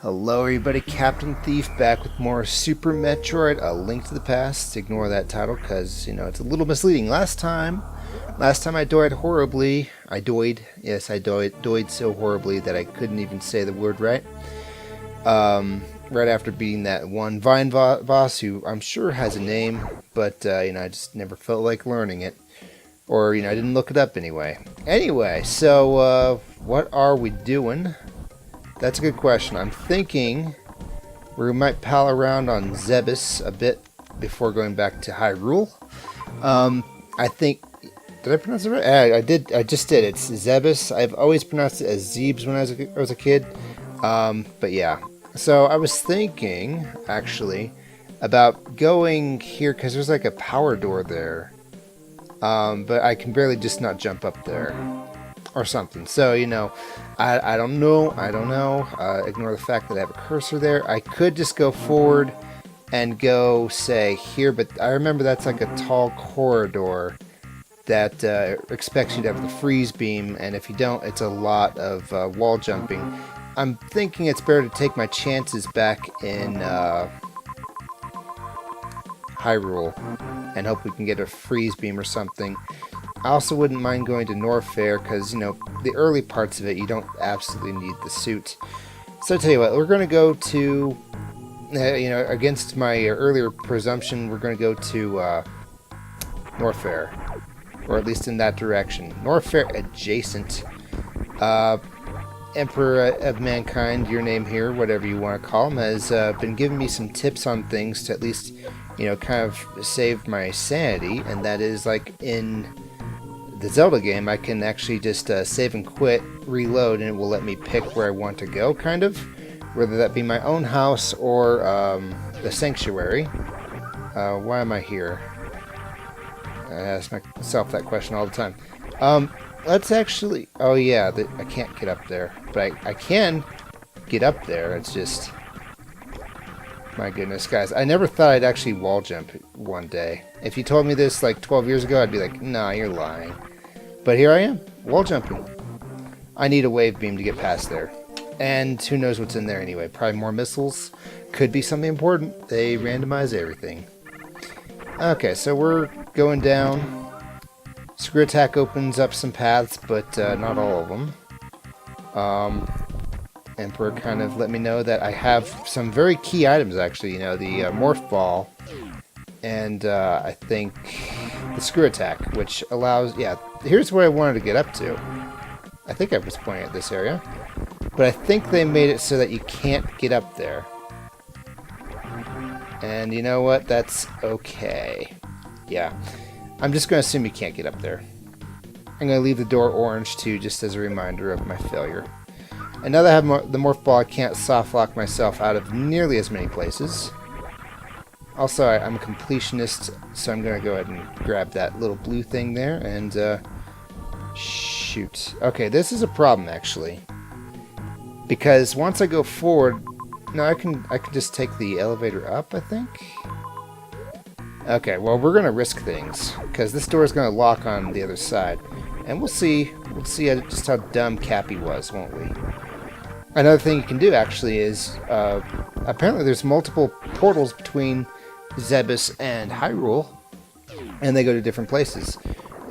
Hello everybody, Captain Thief back with more Super Metroid, A Link to the Past. Ignore that title because, it's a little misleading. Last time I died horribly. Yes, I died so horribly that I couldn't even say the word right. Right after beating that one Vine boss who I'm sure has a name, but, I just never felt like learning it. Or, I didn't look it up anyway. Anyway, so, what are we doing? That's a good question. I'm thinking we might pal around on Zebes a bit before going back to Hyrule. I think... Did I pronounce it right? I did. I just did. It's Zebes. I've always pronounced it as Zebes when I was a kid. But yeah. So I was thinking, actually, about going here because there's like a power door there. But I can barely just not jump up there. Or something. So, I don't know. Ignore the fact that I have a cursor there. I could just go forward and go, say, here, but I remember that's like a tall corridor that expects you to have the freeze beam, and if you don't, it's a lot of wall jumping. I'm thinking it's better to take my chances back in Hyrule and hope we can get a freeze beam or something. I also wouldn't mind going to Norfair because, the early parts of it, you don't absolutely need the suit. So I tell you what, we're going to go to, against my earlier presumption, we're going to go to Norfair. Or at least in that direction. Norfair adjacent. Emperor of Mankind, your name here, whatever you want to call him, has been giving me some tips on things to at least, kind of save my sanity. And that is like in... the Zelda game, I can actually just save and quit, reload, and it will let me pick where I want to go, kind of. Whether that be my own house or the sanctuary. Why am I here? I ask myself that question all the time. Let's actually... Oh yeah, I can't get up there. But I can get up there, it's just... My goodness, guys. I never thought I'd actually wall jump one day. If you told me this like 12 years ago, I'd be like, nah, you're lying. But here I am, wall jumping. I need a wave beam to get past there. And who knows what's in there anyway. Probably more missiles. Could be something important. They randomize everything. Okay, so we're going down. Screw Attack opens up some paths, but not all of them. Emperor kind of let me know that I have some very key items, actually. The Morph Ball and I think the Screw Attack, which allows... Yeah, here's where I wanted to get up to. I think I was pointing at this area. But I think they made it so that you can't get up there. And you know what? That's okay. Yeah. I'm just going to assume you can't get up there. I'm going to leave the door orange, too, just as a reminder of my failure. And now that I have the Morph Ball, I can't soft lock myself out of nearly as many places. Also, I'm a completionist, so I'm going to go ahead and grab that little blue thing there, and, shoot. Okay, this is a problem, actually. Because once I go forward... No, I can just take the elevator up, I think? Okay, well, we're going to risk things, because this door is going to lock on the other side. And we'll see just how dumb Cappy was, won't we? Another thing you can do, actually, is... apparently there's multiple portals between Zebes and Hyrule, and they go to different places.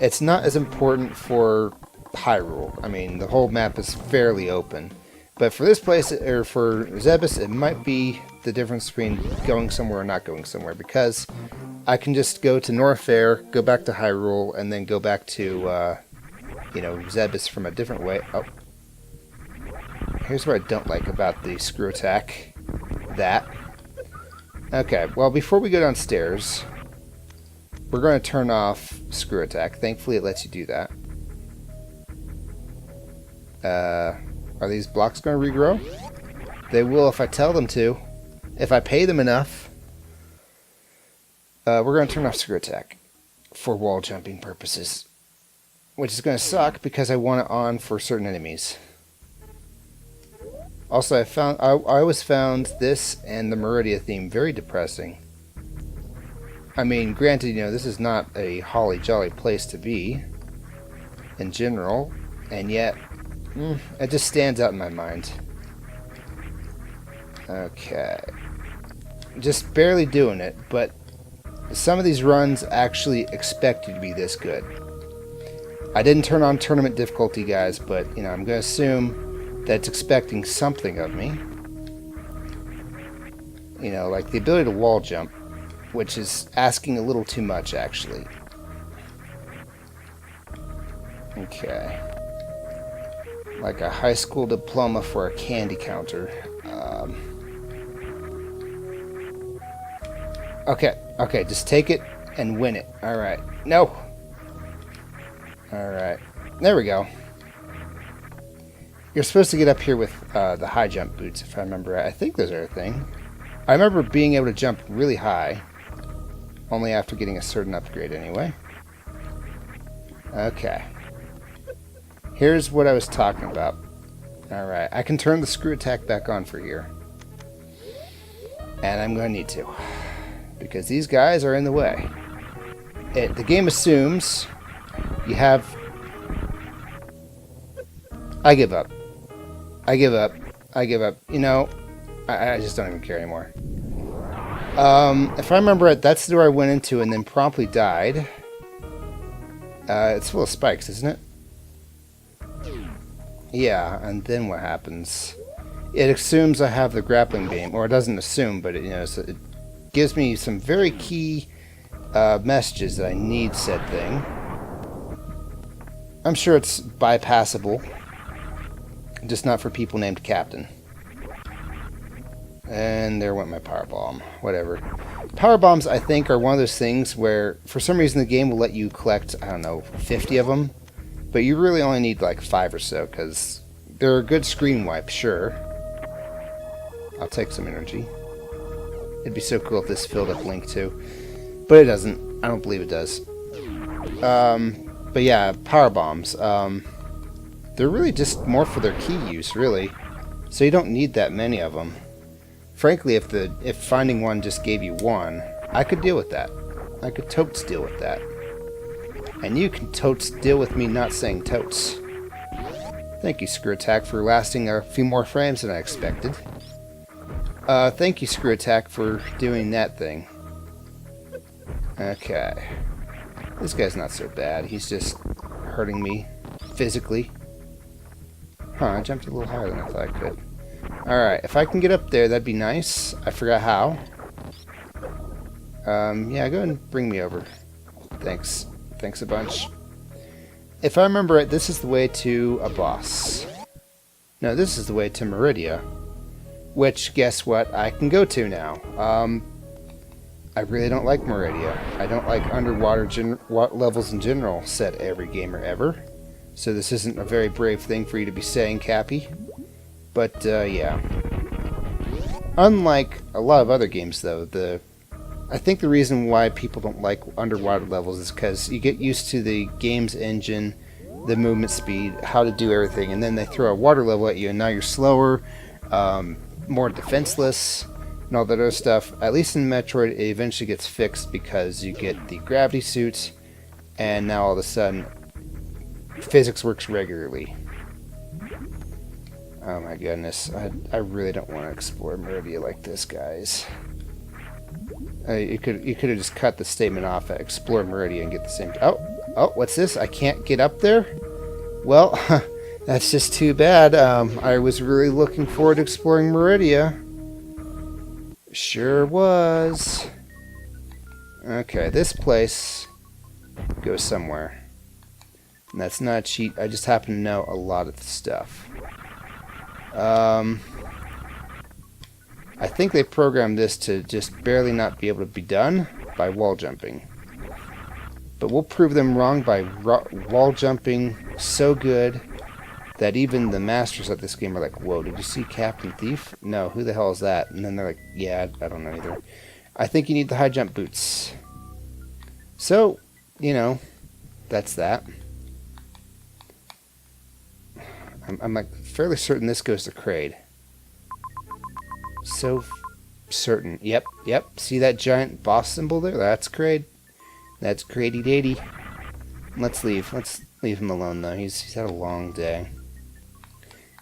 It's not as important for Hyrule. I mean, the whole map is fairly open. But for this place, or for Zebes, it might be the difference between going somewhere or not going somewhere, because I can just go to Norfair, go back to Hyrule, and then go back to, Zebes from a different way. Oh. Here's what I don't like about the Screw Attack. That. Okay, well, before we go downstairs, we're going to turn off Screw Attack. Thankfully, it lets you do that. Are these blocks going to regrow? They will if I tell them to. If I pay them enough. We're going to turn off Screw Attack for wall jumping purposes. Which is going to suck because I want it on for certain enemies. Also, I always found this and the Meridia theme very depressing. I mean, granted, this is not a holly jolly place to be in general, and yet it just stands out in my mind. Okay. Just barely doing it, but some of these runs actually expect you to be this good. I didn't turn on tournament difficulty, guys, but, you know, I'm going to assume that it's expecting something of me. You know, like the ability to wall jump, which is asking a little too much, actually. Okay. Like a high school diploma for a candy counter. Okay, just take it and win it. Alright. No! Alright. There we go. You're supposed to get up here with the high jump boots, if I remember right. I think those are a thing. I remember being able to jump really high. Only after getting a certain upgrade, anyway. Okay. Here's what I was talking about. Alright, I can turn the screw attack back on for here. And I'm going to need to. Because these guys are in the way. The game assumes you have... I give up. I give up. I give up. You know, I just don't even care anymore. If I remember right, that's the door I went into and then promptly died. It's full of spikes, isn't it? Yeah, and then what happens? It assumes I have the grappling beam, or it doesn't assume, but it, you know, so it gives me some very key messages that I need said thing. I'm sure it's bypassable, just not for people named Captain. And there went my power bomb. Whatever. Power bombs, I think, are one of those things where, for some reason, the game will let you collect, I don't know, 50 of them. But you really only need like 5 or so, because they're a good screen wipe, sure. I'll take some energy. It'd be so cool if this filled up Link too. But it doesn't. I don't believe it does. But yeah, power bombs. They're really just more for their key use, really. So you don't need that many of them. Frankly, if finding one just gave you one, I could deal with that. I could totes deal with that. And you can totes deal with me not saying totes. Thank you, Screw Attack, for lasting a few more frames than I expected. Thank you, Screw Attack, for doing that thing. Okay. This guy's not so bad. He's just hurting me physically. Huh, I jumped a little higher than I thought I could. Alright, if I can get up there, that'd be nice. I forgot how. Yeah, go ahead and bring me over. Thanks. Thanks a bunch. If I remember right, this is the way to a boss. No, this is the way to Meridia. Which, guess what, I can go to now. I really don't like Meridia. I don't like underwater levels in general, said every gamer ever. So this isn't a very brave thing for you to be saying, Cappy. But, yeah. Unlike a lot of other games, though, I think the reason why people don't like underwater levels is because you get used to the game's engine, the movement speed, how to do everything, and then they throw a water level at you, and now you're slower, more defenseless, and all that other stuff. At least in Metroid, it eventually gets fixed because you get the gravity suit, and now all of a sudden, physics works regularly. Oh my goodness, I really don't want to explore Meridia like this, guys. You could have just cut the statement off at explore Meridia and get the same... Oh, what's this? I can't get up there? Well, that's just too bad. I was really looking forward to exploring Meridia. Sure was. Okay, this place goes somewhere. And that's not a cheat, I just happen to know a lot of the stuff. I think they programmed this to just barely not be able to be done by wall jumping. But we'll prove them wrong by wall jumping so good that even the masters of this game are like, whoa, did you see Captain Thief? No, who the hell is that? And then they're like, yeah, I don't know either. I think you need the high jump boots. So, you know, that's that. I'm like fairly certain this goes to Kraid. So certain. Yep. See that giant boss symbol there? That's Kraid. That's Kraidy Datey. Let's leave. Let's leave him alone though. He's had a long day.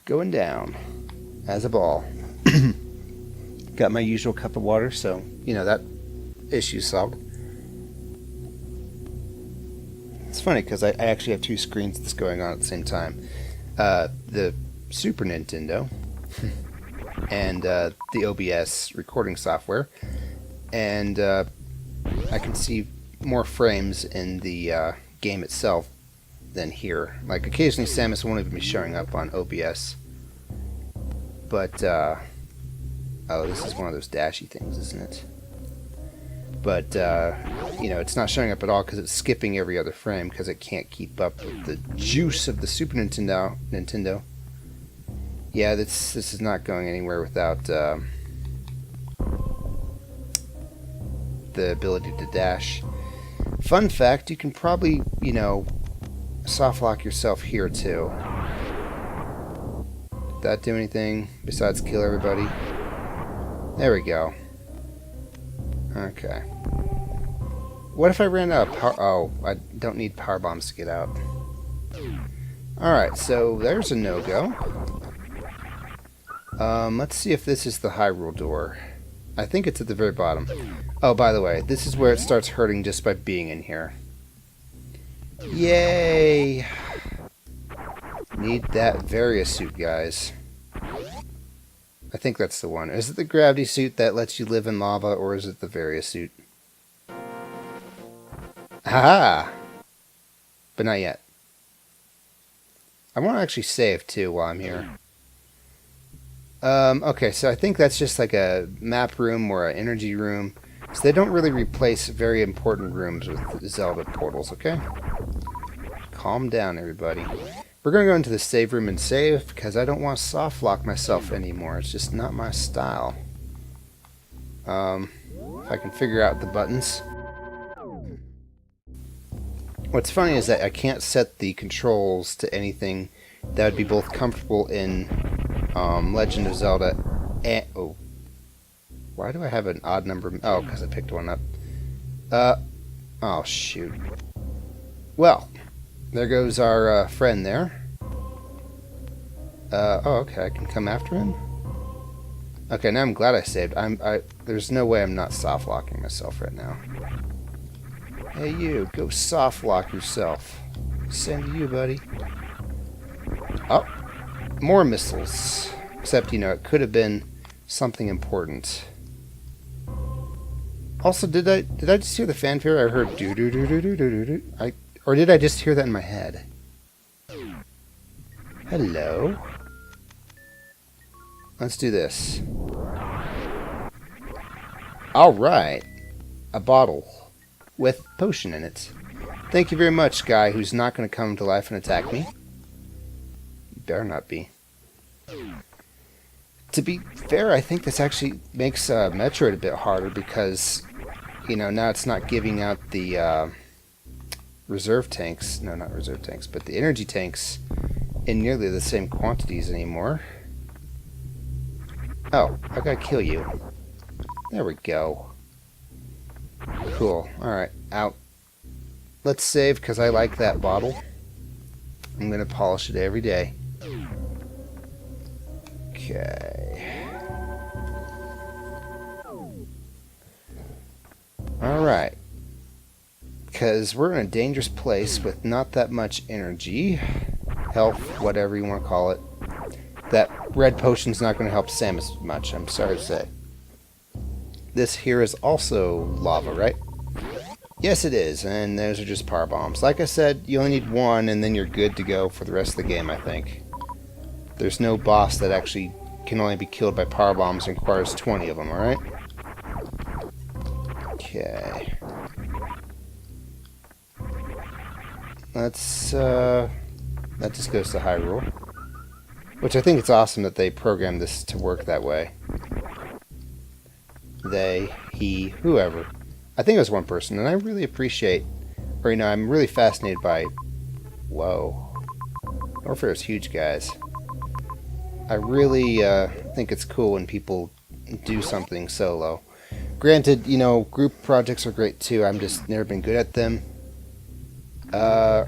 Going down as a ball. Got my usual cup of water, so, you know, that issue's solved. It's funny because I actually have two screens that's going on at the same time. The Super Nintendo and the OBS recording software. And I can see more frames in the game itself than here. Like, occasionally Samus won't even be showing up on OBS. But, oh, this is one of those dashy things, isn't it? But, you know, it's not showing up at all because it's skipping every other frame because it can't keep up with the juice of the Super Nintendo. Yeah, this is not going anywhere without the ability to dash. Fun fact, you can probably, you know, soft lock yourself here too. Did that do anything besides kill everybody? There we go. Okay. What if I ran out of power? Oh, I don't need power bombs to get out. Alright, so there's a no-go. Let's see if this is the Hyrule door. I think it's at the very bottom. Oh, by the way, this is where it starts hurting just by being in here. Yay! Need that Varia suit, guys. I think that's the one. Is it the gravity suit that lets you live in lava, or is it the Varia suit? Haha! But not yet. I want to actually save, too, while I'm here. Okay, so I think that's just like a map room or an energy room. So they don't really replace very important rooms with Zelda portals, okay? Calm down, everybody. We're going to go into the save room and save, because I don't want to soft lock myself anymore. It's just not my style. If I can figure out the buttons. What's funny is that I can't set the controls to anything that would be both comfortable in Legend of Zelda and... Oh. Why do I have an odd number? Oh, because I picked one up. Oh, shoot. Well, there goes our friend there. Oh, okay, I can come after him? Okay, now I'm glad I saved. There's no way I'm not soft-locking myself right now. Hey, you, go soft-lock yourself. Same to you, buddy. Oh, more missiles. Except, you know, it could have been something important. Also, did I just hear the fanfare? I heard do do do do do do do. Or did I just hear that in my head? Hello. Let's do this. All right, a bottle with potion in it. Thank you very much, guy who's not going to come to life and attack me. You better not be. To be fair, I think this actually makes Metroid a bit harder because, you know, now it's not giving out the reserve tanks. No, not reserve tanks, but the energy tanks in nearly the same quantities anymore. Oh, I gotta kill you. There we go. Cool. Alright, out. Let's save because I like that bottle. I'm gonna polish it every day. Okay. Alright. Because we're in a dangerous place with not that much energy. Health, whatever you want to call it. That red potion's not going to help Samus much, I'm sorry to say. This here is also lava, right? Yes, it is, and those are just power bombs. Like I said, you only need one, and then you're good to go for the rest of the game, I think. There's no boss that actually can only be killed by power bombs and requires 20 of them, alright? Okay. Let's, that just goes to Hyrule. Which I think it's awesome that they programmed this to work that way. They, he, whoever. I think it was one person, and I really appreciate, or you know, I'm really fascinated by, whoa. Warfare is huge, guys. I really think it's cool when people do something solo. Granted, you know, group projects are great too, I'm just never been good at them. Ah,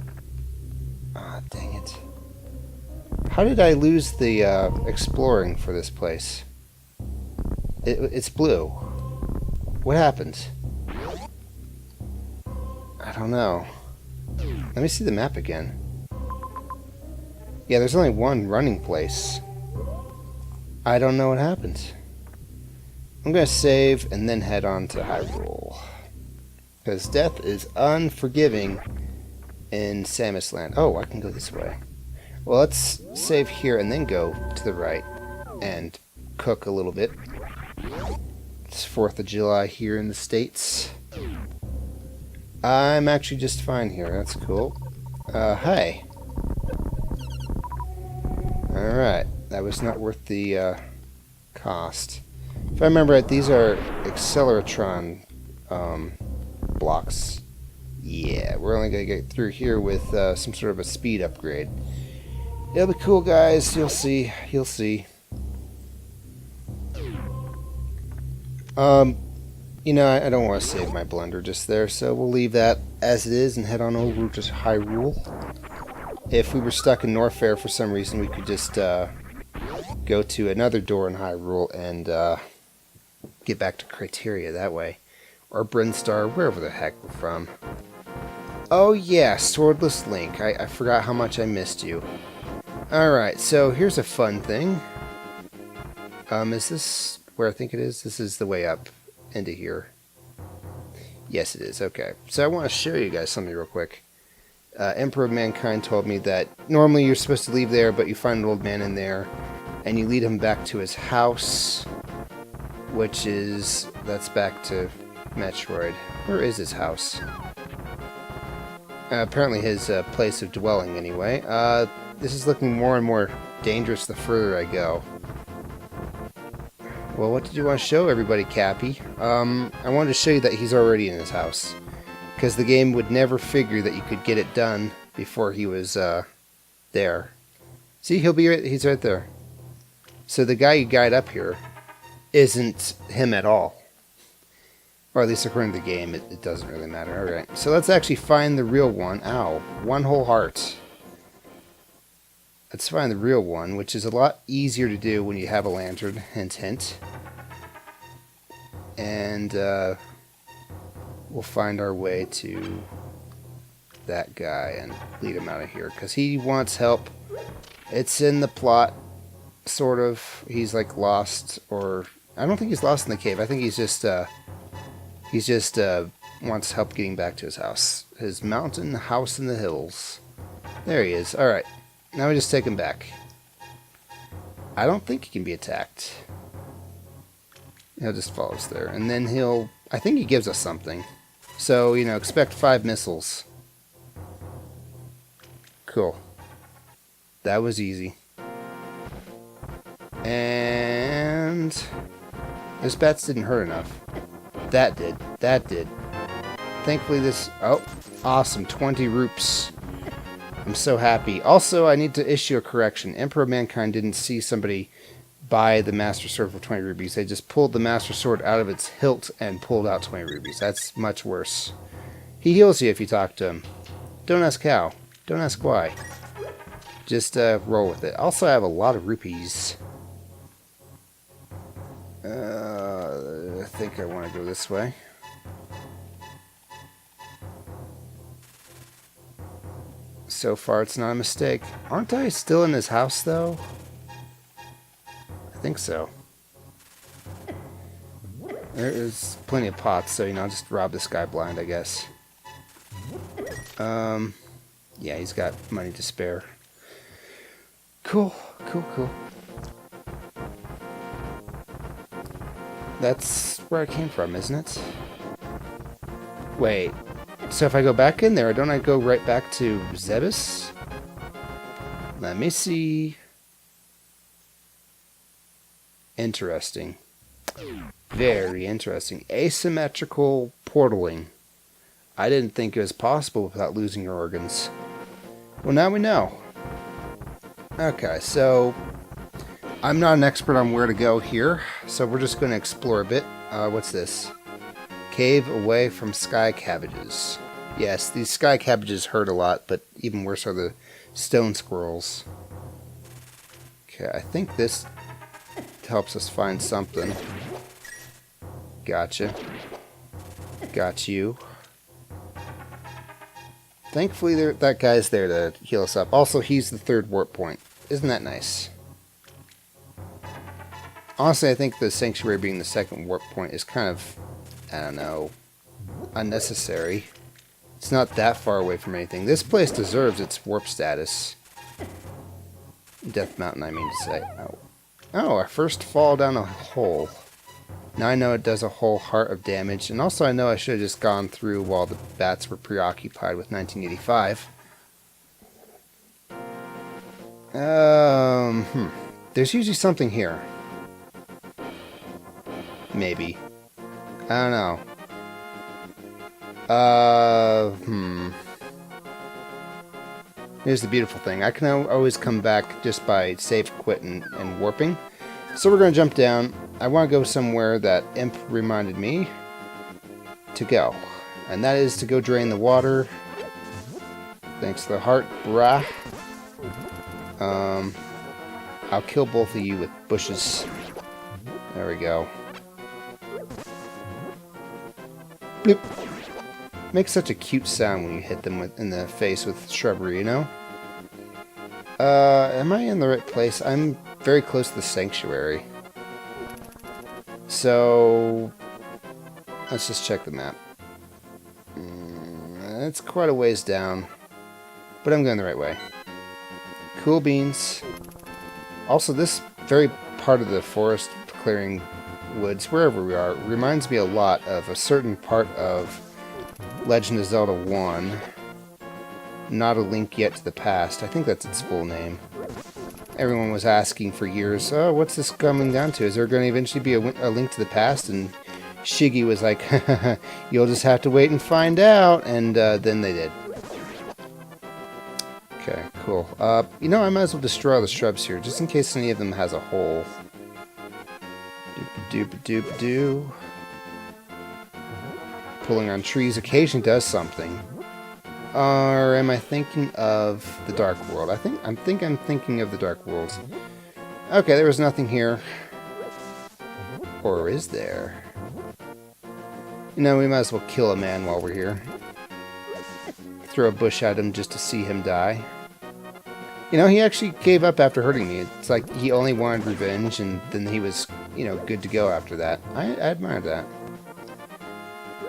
dang it. How did I lose the exploring for this place? It's blue. What happened? I don't know. Let me see the map again. Yeah, there's only one running place. I don't know what happened. I'm gonna save and then head on to Hyrule. Because death is unforgiving in Samus Land. Oh, I can go this way. Well, let's save here and then go to the right and cook a little bit. It's 4th of July here in the States. I'm actually just fine here. That's cool. Hi. Alright. That was not worth the cost. If I remember right, these are Acceleratron blocks. Yeah, we're only going to get through here with some sort of a speed upgrade. It'll be cool, guys. You'll see. You'll see. You know, I don't want to save my blunder just there, so we'll leave that as it is and head on over to Hyrule. If we were stuck in Norfair for some reason, we could just go to another door in Hyrule and get back to Criteria that way. Or Brinstar, wherever the heck we're from. Oh yeah, Swordless Link. I forgot how much I missed you. Alright, so here's a fun thing. Is this where I think it is? This is the way up into here. Yes, it is. Okay. So I want to show you guys something real quick. Emperor of Mankind told me that normally you're supposed to leave there, but you find an old man in there, and you lead him back to his house, which is... that's back to Metroid. Where is his house? Apparently his place of dwelling, anyway. This is looking more and more dangerous the further I go. Well, what did you want to show everybody, Cappy? I wanted to show you that he's already in his house. Because the game would never figure that you could get it done before he was there. See, he's right there. So the guy you guide up here isn't him at all. Or at least according to the game, it doesn't really matter. Alright, so let's actually find the real one. Ow, one whole heart. Let's find the real one, which is a lot easier to do when you have a lantern. Hint, hint. And we'll find our way to that guy and lead him out of here. Because he wants help. It's in the plot, sort of. He's like lost, or... I don't think he's lost in the cave. I think he's just wants help getting back to his house. His mountain house in the hills. There he is. Alright. Now we just take him back. I don't think he can be attacked. He'll just follow us there. And then he'll... I think he gives us something. So, you know, expect 5 missiles. Cool. That was easy. And... those bats didn't hurt enough. That did. That did. Thankfully this... oh, awesome. 20 roops. I'm so happy. Also, I need to issue a correction. Emperor of Mankind didn't see somebody buy the Master Sword for 20 rubies. They just pulled the Master Sword out of its hilt and pulled out 20 rubies. That's much worse. He heals you if you talk to him. Don't ask how. Don't ask why. Just roll with it. Also, I have a lot of rupees. I think I want to go this way. So far, it's not a mistake. Aren't I still in his house, though? I think so. There is plenty of pots, so, you know, I'll just rob this guy blind, I guess. Yeah, he's got money to spare. Cool, cool, cool. That's where I came from, isn't it? Wait. So if I go back in there, don't I go right back to Zebes? Let me see. Interesting. Very interesting. Asymmetrical portaling. I didn't think it was possible without losing your organs. Well, now we know. Okay, so I'm not an expert on where to go here, so we're just going to explore a bit. What's this? Cave away from sky cabbages. Yes, these sky cabbages hurt a lot, but even worse are the stone squirrels. Okay, I think this helps us find something. Gotcha. Got you. Thankfully, that guy's there to heal us up. Also, he's the third warp point. Isn't that nice? Honestly, I think the Sanctuary being the second warp point is kind of, I don't know, unnecessary. It's not that far away from anything. This place deserves its warp status. Death Mountain, I mean to say. Oh. Oh, our first fall down a hole. Now I know it does a whole heart of damage, and also I know I should have just gone through while the bats were preoccupied with 1985. There's usually something here. Maybe. I don't know. Here's the beautiful thing. I can always come back just by save, quit, and warping. So we're going to jump down. I want to go somewhere that Imp reminded me to go. And that is to go drain the water. Thanks to the heart, brah. I'll kill both of you with bushes. There we go. Bloop. Makes such a cute sound when you hit them in the face with shrubbery, you know? Am I in the right place? I'm very close to the Sanctuary. So, let's just check the map. It's quite a ways down, but I'm going the right way. Cool beans. Also, this very part of the forest clearing woods, wherever we are, reminds me a lot of a certain part of Legend of Zelda 1. Not a Link Yet to the Past. I think that's its full name. Everyone was asking for years, oh, what's this coming down to? Is there going to eventually be a Link to the Past? And Shiggy was like, you'll just have to wait and find out. And then they did. Okay, cool. You know, I might as well destroy all the shrubs here, just in case any of them has a hole. Doop-a-doop-a-doop-a-doo. Pulling on trees occasionally does something. Or am I thinking of the Dark World? I think I'm thinking of the Dark World. Okay, there was nothing here. Or is there? You know, we might as well kill a man while we're here. Throw a bush at him just to see him die. You know, he actually gave up after hurting me. It's like he only wanted revenge, and then he was, you know, good to go after that. I admire that.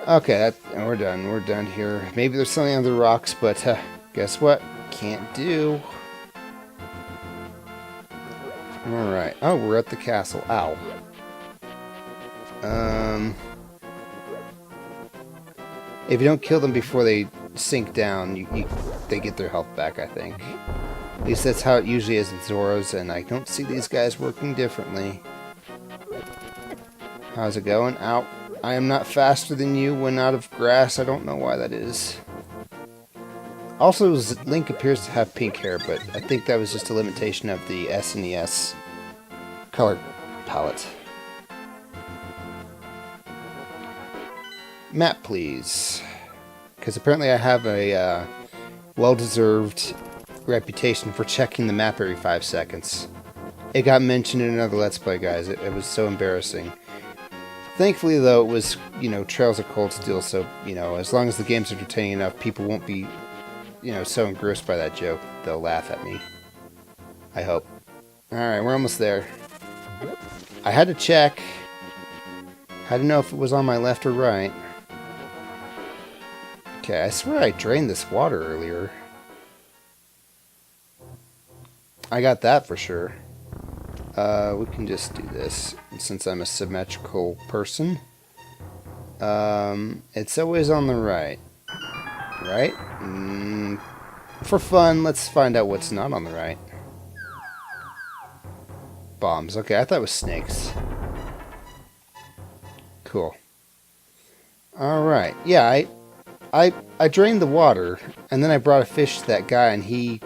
Okay, we're done. We're done here. Maybe there's something under the rocks, but guess what? Can't do. Alright. Oh, we're at the castle. Ow. If you don't kill them before they sink down, they get their health back, I think. At least that's how it usually is with Zoras, and I don't see these guys working differently. How's it going? Ow. I am not faster than you when out of grass. I don't know why that is. Also, Link appears to have pink hair, but I think that was just a limitation of the SNES color palette. Map, please. Because apparently I have a well-deserved reputation for checking the map every 5 seconds. It got mentioned in another Let's Play, guys. It was so embarrassing. Thankfully, though, it was, you know, Trails of Cold Steel, so, you know, as long as the game's entertaining enough, people won't be, you know, so engrossed by that joke, they'll laugh at me. I hope. Alright, we're almost there. I had to check. Had to know if it was on my left or right. Okay, I swear I drained this water earlier. I got that for sure. We can just do this, since I'm a symmetrical person. It's always on the right. Right? For fun, let's find out what's not on the right. Bombs. Okay, I thought it was snakes. Cool. Alright. Yeah, I drained the water, and then I brought a fish to that guy, and he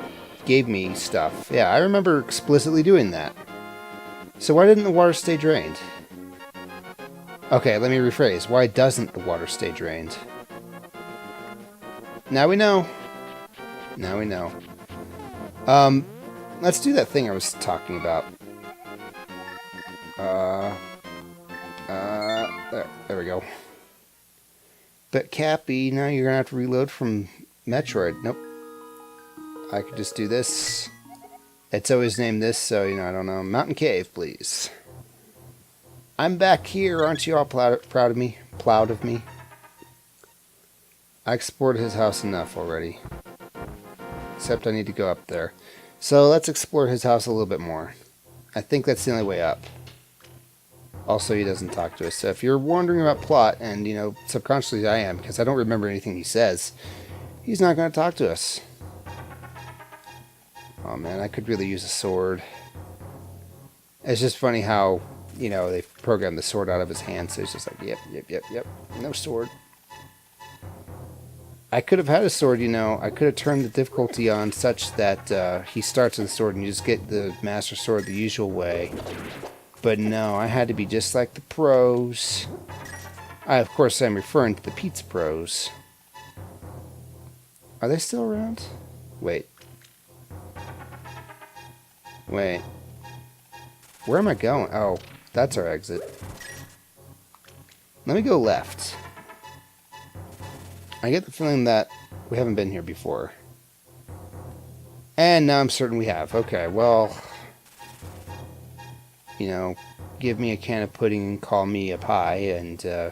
gave me stuff. Yeah, I remember explicitly doing that. So why didn't the water stay drained? Okay, let me rephrase. Why doesn't the water stay drained? Now we know. Now we know. Let's do that thing I was talking about. There we go. But Cappy, now you're gonna have to reload from Metroid. Nope. I could just do this. It's always named this, so, you know, I don't know. Mountain Cave, please. I'm back here. Aren't you all proud of me? Proud of me? I explored his house enough already. Except I need to go up there. So let's explore his house a little bit more. I think that's the only way up. Also, he doesn't talk to us. So if you're wondering about plot, and, you know, subconsciously I am, because I don't remember anything he says, he's not going to talk to us. Oh, man, I could really use a sword. It's just funny how, you know, they've programmed the sword out of his hand, so he's just like, yep, no sword. I could have had a sword, you know. I could have turned the difficulty on such that he starts with the sword and you just get the Master Sword the usual way. But no, I had to be just like the pros. Of course, I'm referring to the Pizza Pros. Are they still around? Wait. Where am I going? Oh, that's our exit. Let me go left. I get the feeling that we haven't been here before. And now I'm certain we have. Okay, well, you know, give me a can of pudding and call me a pie, and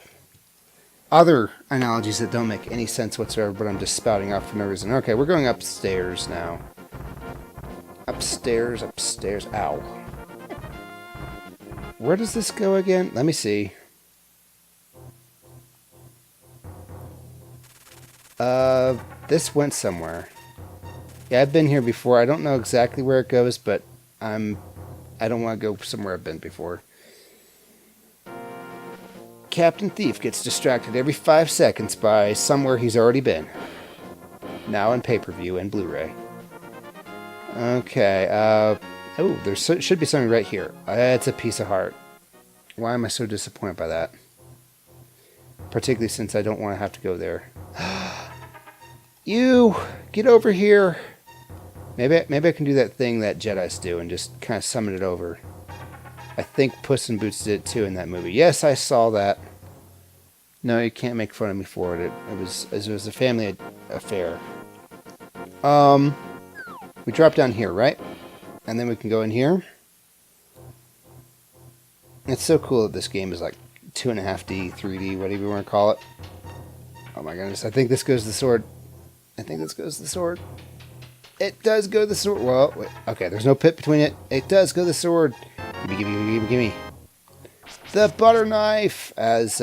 other analogies that don't make any sense whatsoever, but I'm just spouting off for no reason. Okay, we're going upstairs now. Upstairs. Ow. Where does this go again? Let me see. This went somewhere. Yeah, I've been here before. I don't know exactly where it goes, but I don't want to go somewhere I've been before. Captain Thief gets distracted every 5 seconds by somewhere he's already been. Now in pay-per-view and Blu-ray. Okay, oh, there should be something right here. It's a piece of heart. Why am I so disappointed by that? Particularly since I don't want to have to go there. You! Get over here! Maybe I can do that thing that Jedis do and just kind of summon it over. I think Puss in Boots did it too in that movie. Yes, I saw that. No, you can't make fun of me for it. It was a family affair. We drop down here, right? And then we can go in here. It's so cool that this game is like 2.5D, 3D, whatever you want to call it. Oh my goodness, I think this goes to the sword. I think this goes to the sword. It does go to the sword. Well, wait. Okay, there's no pit between it. It does go to the sword. Gimme. The butter knife, as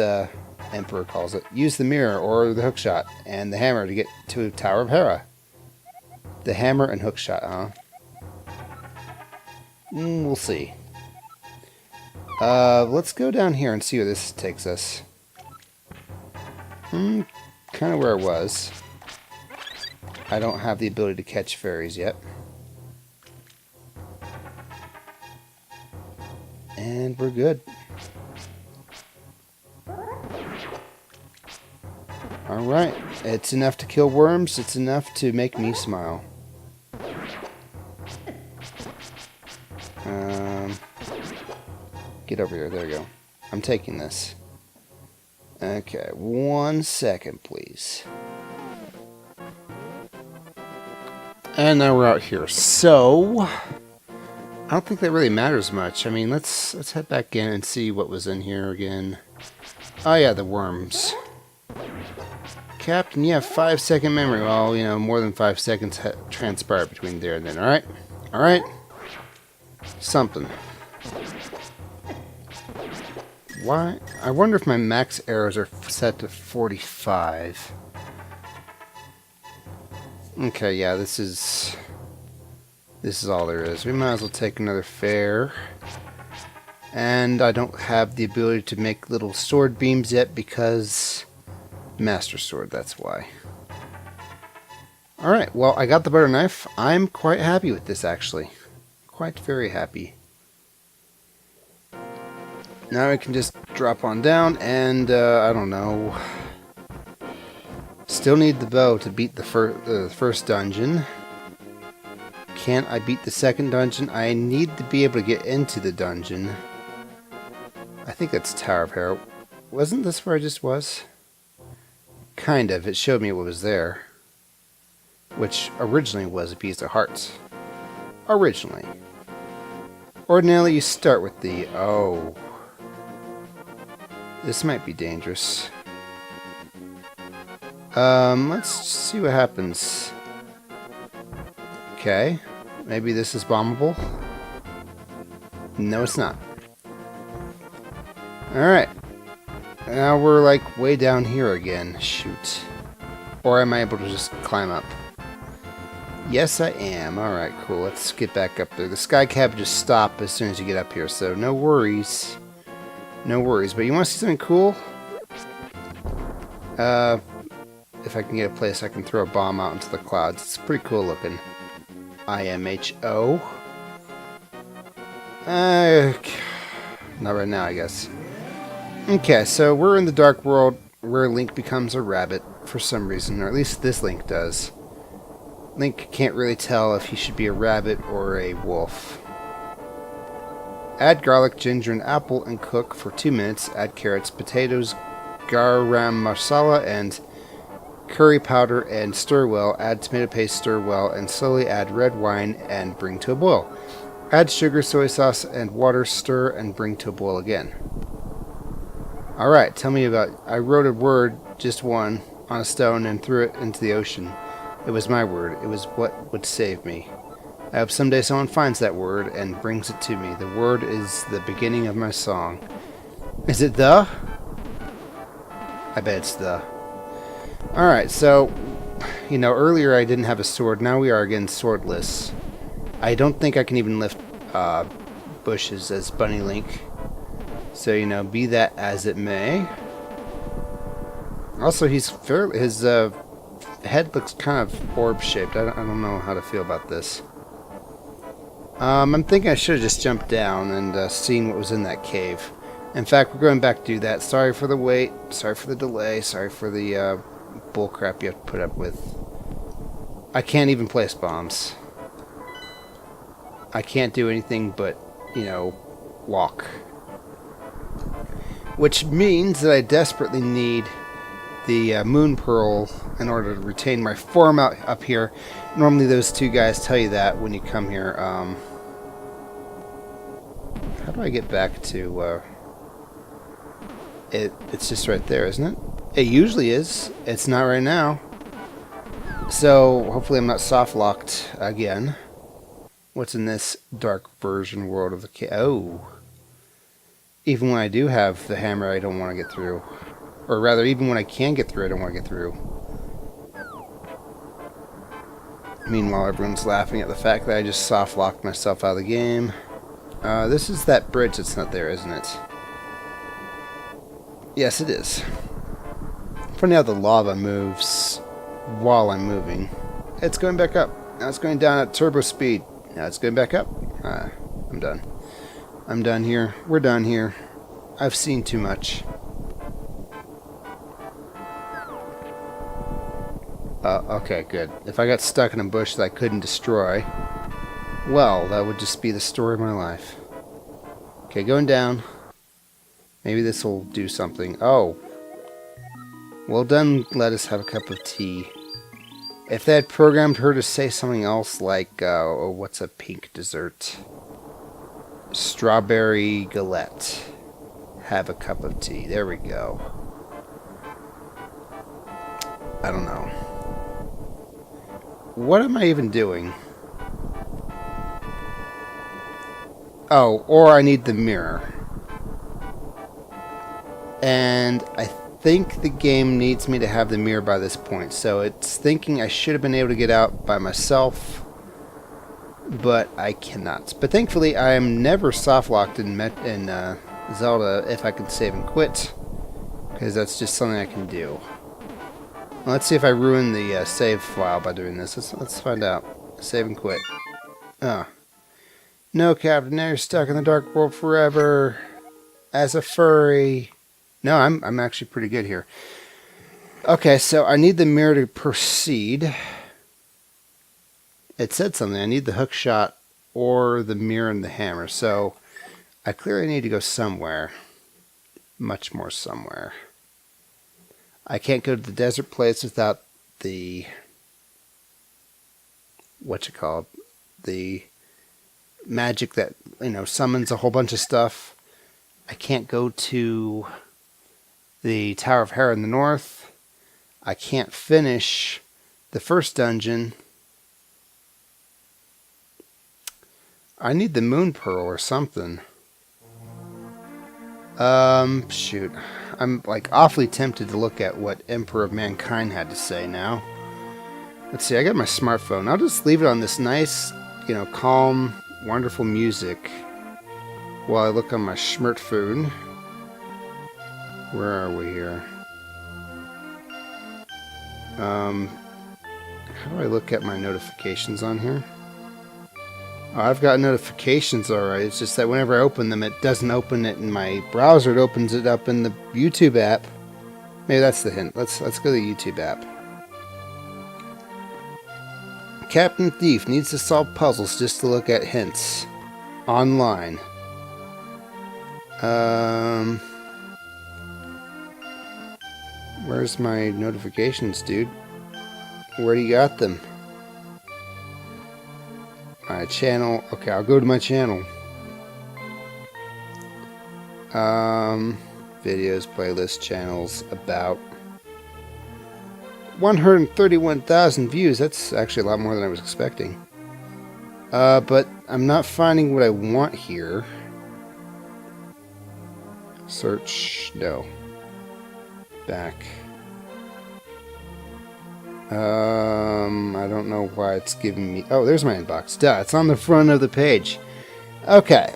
Emperor calls it. Use the mirror or the hookshot and the hammer to get to Tower of Hera. The hammer and hookshot, huh? We'll see. Let's go down here and see where this takes us. Kind of where I was. I don't have the ability to catch fairies yet. And we're good. Alright, it's enough to kill worms, it's enough to make me smile. Get over here, there you go. I'm taking this. Okay, 1 second, please. And now we're out here. So, I don't think that really matters much. I mean, let's head back in and see what was in here again. Oh yeah, the worms. Captain, you have 5-second memory. Well, you know, more than 5 seconds transpired between there and then. Alright? Alright? Something. Why? I wonder if my max arrows are set to 45. Okay, yeah, this is all there is. We might as well take another fair. And I don't have the ability to make little sword beams yet because Master Sword, that's why. Alright, well, I got the butter knife. I'm quite happy with this, actually. Quite very happy. Now I can just drop on down and, I don't know. Still need the bow to beat the first dungeon. Can't I beat the second dungeon? I need to be able to get into the dungeon. I think that's Tower of Hera. Wasn't this where I just was? Kind of. It showed me what was there. Which originally was a piece of hearts. Originally. Ordinarily you start with the... Oh. This might be dangerous. Let's see what happens. Okay. Maybe this is bombable. No, it's not. Alright. Now we're like way down here again. Shoot. Or am I able to just climb up? Yes, I am. Alright, cool. Let's get back up there. The sky cab just stop as soon as you get up here, so no worries. No worries. But you want to see something cool? If I can get a place I can throw a bomb out into the clouds. It's pretty cool looking. IMHO. Not right now, I guess. Okay, so we're in the dark world where Link becomes a rabbit for some reason, or at least this Link does. Link can't really tell if he should be a rabbit or a wolf. Add garlic, ginger, and apple and cook for 2 minutes. Add carrots, potatoes, garam masala, and curry powder and stir well. Add tomato paste, stir well, and slowly add red wine and bring to a boil. Add sugar, soy sauce, and water, stir, and bring to a boil again. Alright, tell me about... I wrote a word, just one, on a stone and threw it into the ocean. It was my word. It was what would save me. I hope someday someone finds that word and brings it to me. The word is the beginning of my song. Is it the? I bet it's the. Alright, so, you know, earlier I didn't have a sword. Now we are again swordless. I don't think I can even lift bushes as Bunny Link. So, you know, be that as it may. Also, his head looks kind of orb-shaped. I don't know how to feel about this. I'm thinking I should have just jumped down and seen what was in that cave. In fact, we're going back to do that. Sorry for the wait. Sorry for the delay. Sorry for the bullcrap you have to put up with. I can't even place bombs. I can't do anything but, you know, walk. Which means that I desperately need the Moon Pearl in order to retain my form up here. Normally those two guys tell you that when you come here. How do I get back to... It's just right there, isn't it? It usually is. It's not right now. So, hopefully I'm not soft-locked again. What's in this dark version world of the cave? Oh. Even when I do have the hammer, I don't want to get through. Or rather, even when I can get through, I don't want to get through. Meanwhile, everyone's laughing at the fact that I just soft-locked myself out of the game. This is that bridge that's not there, isn't it? Yes, it is. Funny how the lava moves while I'm moving. It's going back up. Now it's going down at turbo speed. Now it's going back up. I'm done. I'm done here. We're done here. I've seen too much. Okay, good. If I got stuck in a bush that I couldn't destroy, well, that would just be the story of my life. Okay, going down. Maybe this will do something. Oh. Well done, let us have a cup of tea. If they had programmed her to say something else like, oh, what's a pink dessert? Strawberry galette. Have a cup of tea. There we go. I don't know. What am I even doing? Oh, or I need the mirror. And I think the game needs me to have the mirror by this point. So it's thinking I should have been able to get out by myself, but I cannot. But thankfully, I am never soft-locked in Zelda if I can save and quit, because that's just something I can do. Well, let's see if I ruin the save file by doing this. Let's find out. Save and quit. Oh. No, Captain, now you're stuck in the dark world forever. As a furry. No, I'm actually pretty good here. Okay, so I need the mirror to proceed. It said something. I need the hook shot or the mirror and the hammer. So I clearly need to go somewhere. much more somewhere. I can't go to the desert place without the the magic that, summons a whole bunch of stuff. I can't go to the Tower of Hera in the north. I can't finish the first dungeon. I need the moon pearl or something. Shoot. I'm like awfully tempted to look at what Emperor of Mankind had to say now. Let's see, I got my smartphone. I'll just leave it on this nice, calm, wonderful music while I look on my smartphone. Where are we here? How do I look at my notifications on here? Oh, I've got notifications alright. It's just that whenever I open them, it doesn't open it in my browser. It opens it up in the YouTube app. Maybe that's the hint. Let's go to the YouTube app. Captain Thief needs to solve puzzles just to look at hints. Online. Where's my notifications, dude? Where do you got them? My channel. Okay, I'll go to my channel. Videos, playlist, channels, about 131,000 views. That's actually a lot more than I was expecting. But I'm not finding what I want here. Search. No. Back. I don't know why it's giving me... Oh, there's my inbox. Duh, it's on the front of the page. Okay,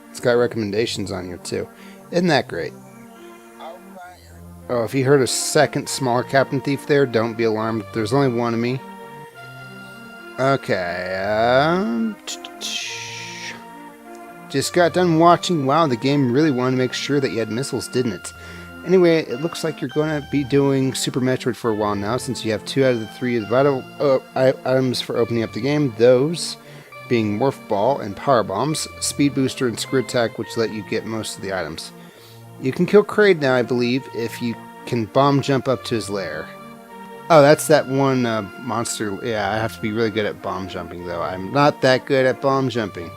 it's got recommendations on here, too. Isn't that great? Oh, if you heard a second smaller Captain Thief there, don't be alarmed. There's only one of me. Okay, just got done watching. Wow, the game really wanted to make sure that you had missiles, didn't it? Anyway, it looks like you're going to be doing Super Metroid for a while now, since you have 2 out of the 3 vital items for opening up the game. Those being Morph Ball and Power Bombs, Speed Booster, and Screw Attack, which let you get most of the items. You can kill Kraid now, I believe, if you can bomb jump up to his lair. Oh, that's that one monster. Yeah, I have to be really good at bomb jumping, though. I'm not that good at bomb jumping.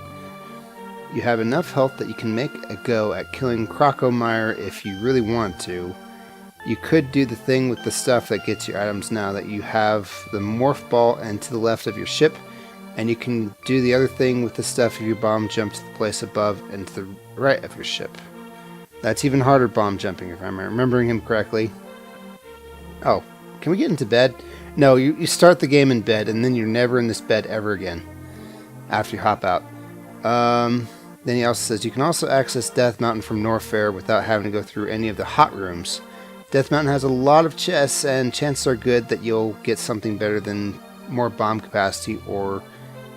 You have enough health that you can make a go at killing Crocomire if you really want to. You could do the thing with the stuff that gets your items now that you have the Morph Ball and to the left of your ship, and you can do the other thing with the stuff if you bomb jump to the place above and to the right of your ship. That's even harder bomb jumping if I'm remembering him correctly. Oh, can we get into bed? No, you start the game in bed and then you're never in this bed ever again after you hop out. Then he also says you can also access Death Mountain from Norfair without having to go through any of the hot rooms. Death Mountain has a lot of chests, and chances are good that you'll get something better than more bomb capacity or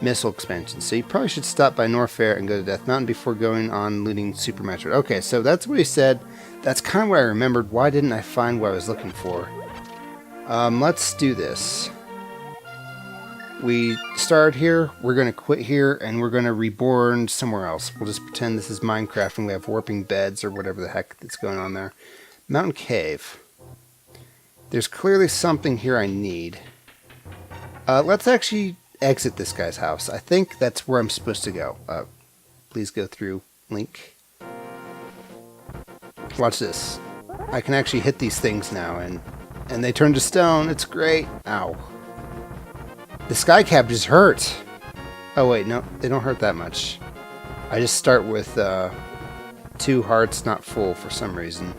missile expansion. So you probably should stop by Norfair and go to Death Mountain before going on looting Super Metroid. Okay, so that's what he said. That's kind of what I remembered. Why didn't I find what I was looking for? Let's do this. We started here, we're going to quit here, and we're going to reborn somewhere else. We'll just pretend this is Minecraft and we have warping beds or whatever the heck that's going on there. Mountain Cave. There's clearly something here I need. Let's actually exit this guy's house. I think that's where I'm supposed to go. Please go through Link. Watch this. I can actually hit these things now, and they turn to stone. It's great. Ow. The sky cabbages hurt. Oh wait, no, they don't hurt that much. I just start with 2 hearts, not full for some reason.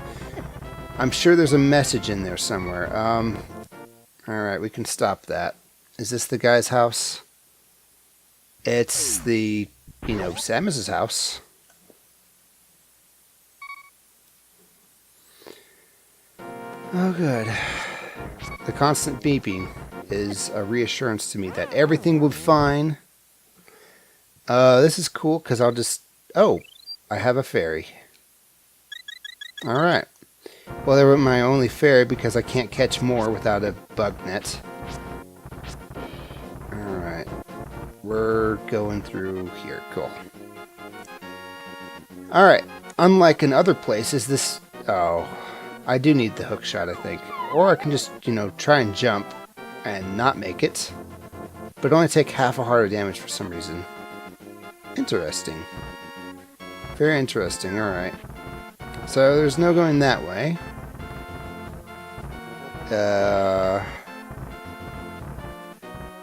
I'm sure there's a message in there somewhere. Alright, we can stop that. Is this the guy's house? It's the, Samus's house. Oh good. The constant beeping is a reassurance to me that everything will be fine. This is cool because I'll just... Oh, I have a fairy. Alright. Well, they were my only fairy because I can't catch more without a bug net. Alright. We're going through here. Cool. Alright. unlike in other places, this... Oh, I do need the hook shot, I think. Or I can just, you know, try and jump and not make it. But only take half a heart of damage for some reason. Interesting. Very interesting, alright. So there's no going that way.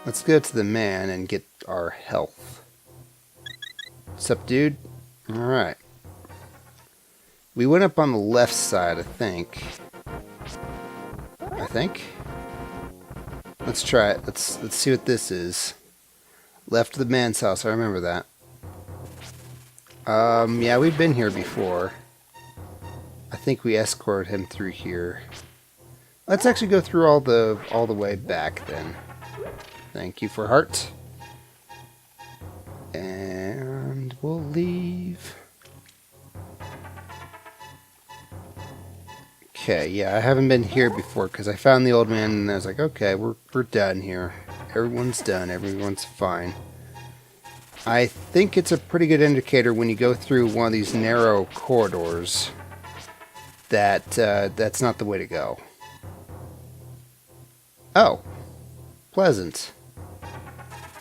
Let's go to the man and get our health. What's up, dude? Alright. We went up on the left side, I think. Let's try it. Let's see what this is. Left of the man's house, I remember that. Yeah, we've been here before. I think we escorted him through here. Let's actually go through all the way back then. Thank you for heart. And we'll leave. Okay, yeah, I haven't been here before because I found the old man and I was like, okay, we're done here. Everyone's done. Everyone's fine. I think it's a pretty good indicator when you go through one of these narrow corridors that that's not the way to go. Oh, pleasant.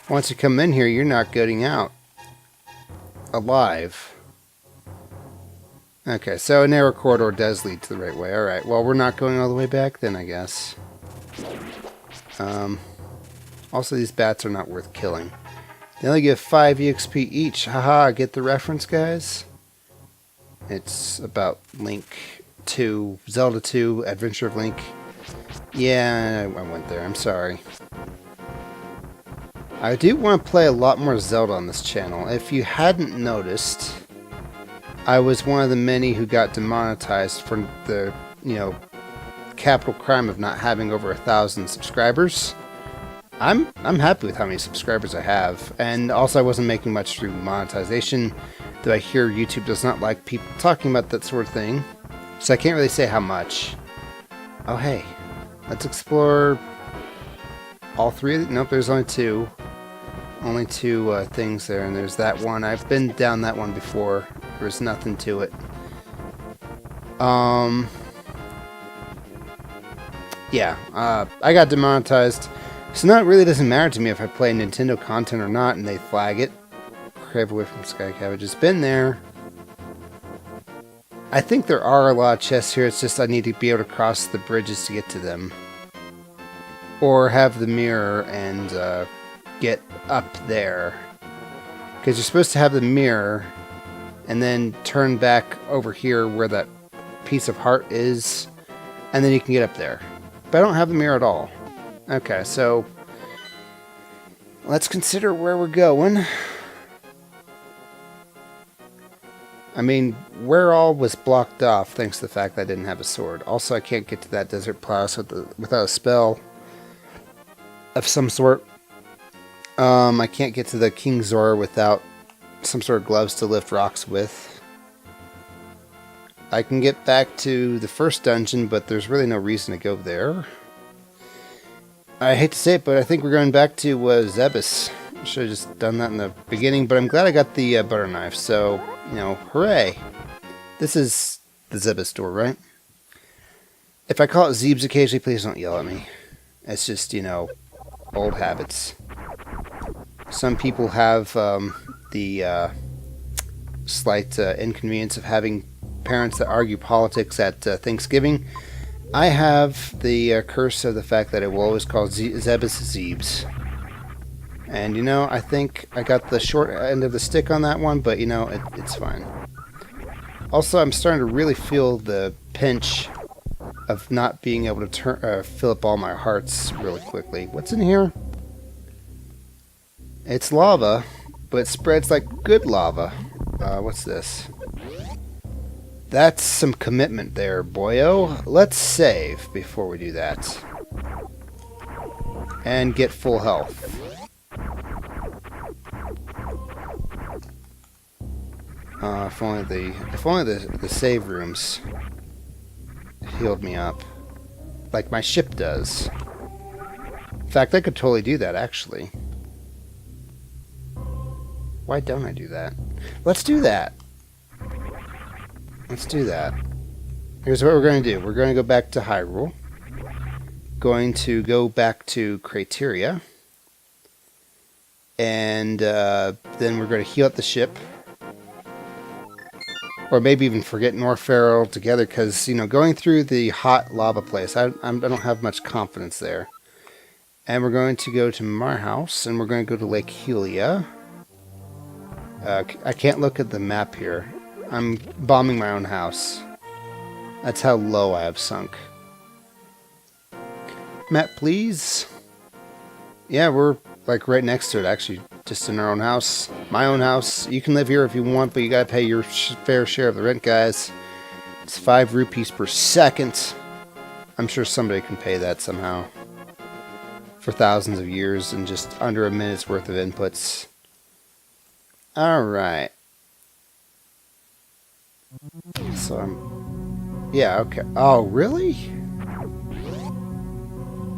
Once you come in here, you're not getting out alive. Okay, so a narrow corridor does lead to the right way. Alright, well, we're not going all the way back then, I guess. Also, these bats are not worth killing. They only give 5 EXP each. Haha, get the reference, guys? It's about Link 2, Zelda 2, Adventure of Link. Yeah, I went there. I'm sorry. I do want to play a lot more Zelda on this channel. If you hadn't noticed, I was one of the many who got demonetized for the, you know, capital crime of not having over 1,000 subscribers. I'm happy with how many subscribers I have, and also I wasn't making much through monetization, though I hear YouTube does not like people talking about that sort of thing, so I can't really say how much. Oh hey, let's explore all 3 of them. Nope, there's only 2. Only 2 things there, and there's that one. I've been down that one before. There's nothing to it. Yeah, I got demonetized. So now it really doesn't matter to me if I play Nintendo content or not, and they flag it. Crave away from Sky Cabbage. It's been there. I think there are a lot of chests here. It's just I need to be able to cross the bridges to get to them. Or have the mirror and get up there. Because you're supposed to have the mirror and then turn back over here where that piece of heart is, and then you can get up there. But I don't have the mirror at all. Okay, so let's consider where we're going. I mean, where all was blocked off thanks to the fact that I didn't have a sword. Also, I can't get to that desert palace without a spell of some sort. I can't get to the King Zora without some sort of gloves to lift rocks with. I can get back to the first dungeon, but there's really no reason to go there. I hate to say it, but I think we're going back to Zebus. Should have just done that in the beginning, but I'm glad I got the butter knife, so, you know, hooray. This is the Zebus door, right? If I call it Zeebs occasionally, please don't yell at me. It's just, you know, old habits. Some people have the slight inconvenience of having parents that argue politics at Thanksgiving. I have the curse of the fact that I will always call Zebus Zeebs. And, you know, I think I got the short end of the stick on that one, but, you know, it's fine. Also, I'm starting to really feel the pinch of not being able to fill up all my hearts really quickly. What's in here? It's lava, but it spreads like good lava. What's this? That's some commitment there, boyo. Let's save before we do that. And get full health. If only the save rooms healed me up. Like my ship does. In fact, I could totally do that, actually. Why don't I do that? Let's do that! Let's do that. Here's what we're going to do. We're going to go back to Hyrule. Going to go back to Crateria. And then we're going to heal up the ship. Or maybe even forget Norfair altogether, because, you know, going through the hot lava place, I don't have much confidence there. And we're going to go to my house, and we're going to go to Lake Helia. I can't look at the map here. I'm bombing my own house. That's how low I have sunk. Map, please. Yeah, we're like right next to it, actually. Just in our own house. My own house. You can live here if you want, but you gotta pay your fair share of the rent, guys. It's 5 rupees per second. I'm sure somebody can pay that somehow. For thousands of years and just under a minute's worth of inputs. Alright. So I'm... Yeah, okay. Oh, really?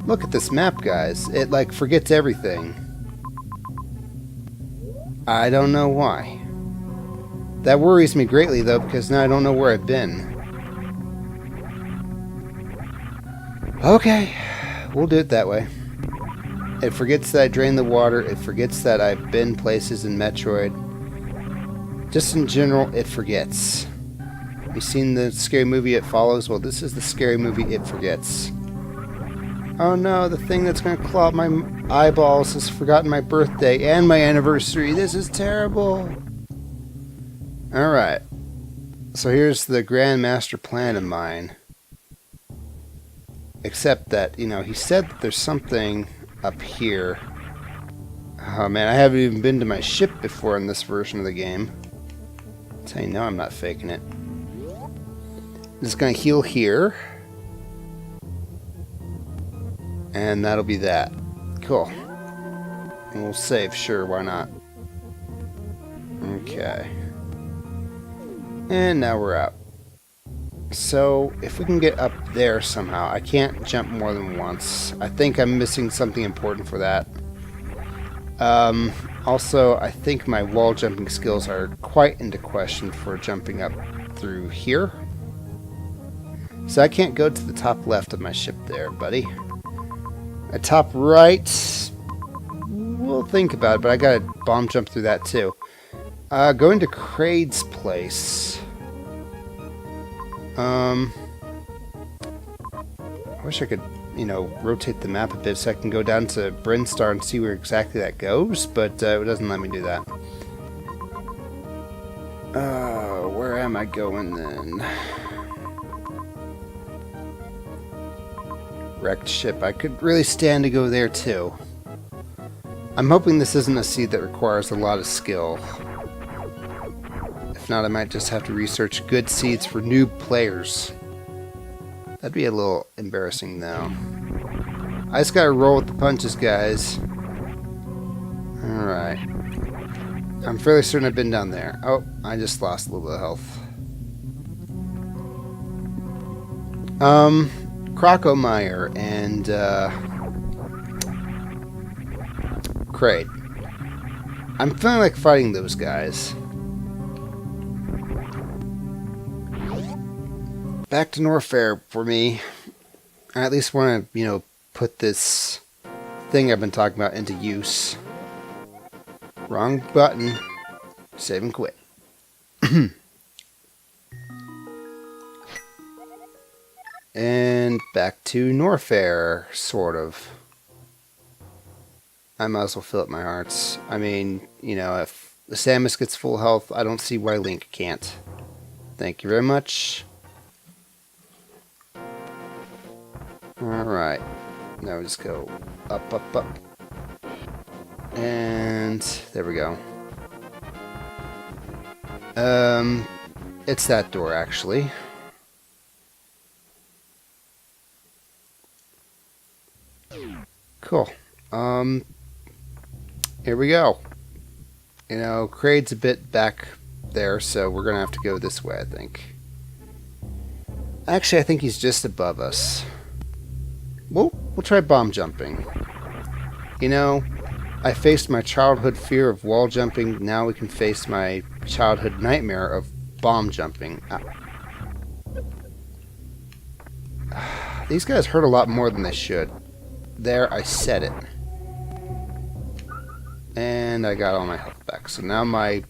Look at this map, guys. It, like, forgets everything. I don't know why. That worries me greatly, though, because now I don't know where I've been. Okay. We'll do it that way. It forgets that I drained the water. It forgets that I've been places in Metroid. Just in general, it forgets. You seen the scary movie It Follows? Well, this is the scary movie It Forgets. Oh no, the thing that's going to claw up my eyeballs has forgotten my birthday and my anniversary. This is terrible. Alright. So here's the grand master plan of mine. Except that, you know, he said that there's something up here. Oh man, I haven't even been to my ship before in this version of the game. That's how you know I'm not faking it. I'm just going to heal here. And that'll be that. Cool. And we'll save, sure, why not? Okay. And now we're out. So, if we can get up there somehow, I can't jump more than once. I think I'm missing something important for that. Also, I think my wall jumping skills are quite into question for jumping up through here. So I can't go to the top left of my ship there, buddy. At top right, we'll think about it, but I gotta bomb jump through that too. Going to Kraid's place. I wish I could, you know, rotate the map a bit so I can go down to Brinstar and see where exactly that goes, but it doesn't let me do that. Where am I going then? Wrecked ship. I could really stand to go there too. I'm hoping this isn't a seed that requires a lot of skill. If not, I might just have to research good seeds for noob players. That'd be a little embarrassing though. I just gotta roll with the punches, guys. Alright. I'm fairly certain I've been down there. Oh, I just lost a little bit of health. Crocomire and Kraid. I'm feeling like fighting those guys. Back to Norfair for me. I at least want to, you know, put this thing I've been talking about into use. Wrong button. Save and quit. And back to Norfair, sort of. I might as well fill up my hearts. I mean, you know, if the Samus gets full health, I don't see why Link can't. Thank you very much. Alright. Now we just go up, up, up. And there we go. It's that door, actually. Cool. Here we go. You know, Kraid's a bit back there, so we're gonna have to go this way, I think. Actually, I think he's just above us. We'll try bomb jumping. You know, I faced my childhood fear of wall jumping. Now we can face my childhood nightmare of bomb jumping. These guys hurt a lot more than they should. There, I said it. And I got all my health back. So now my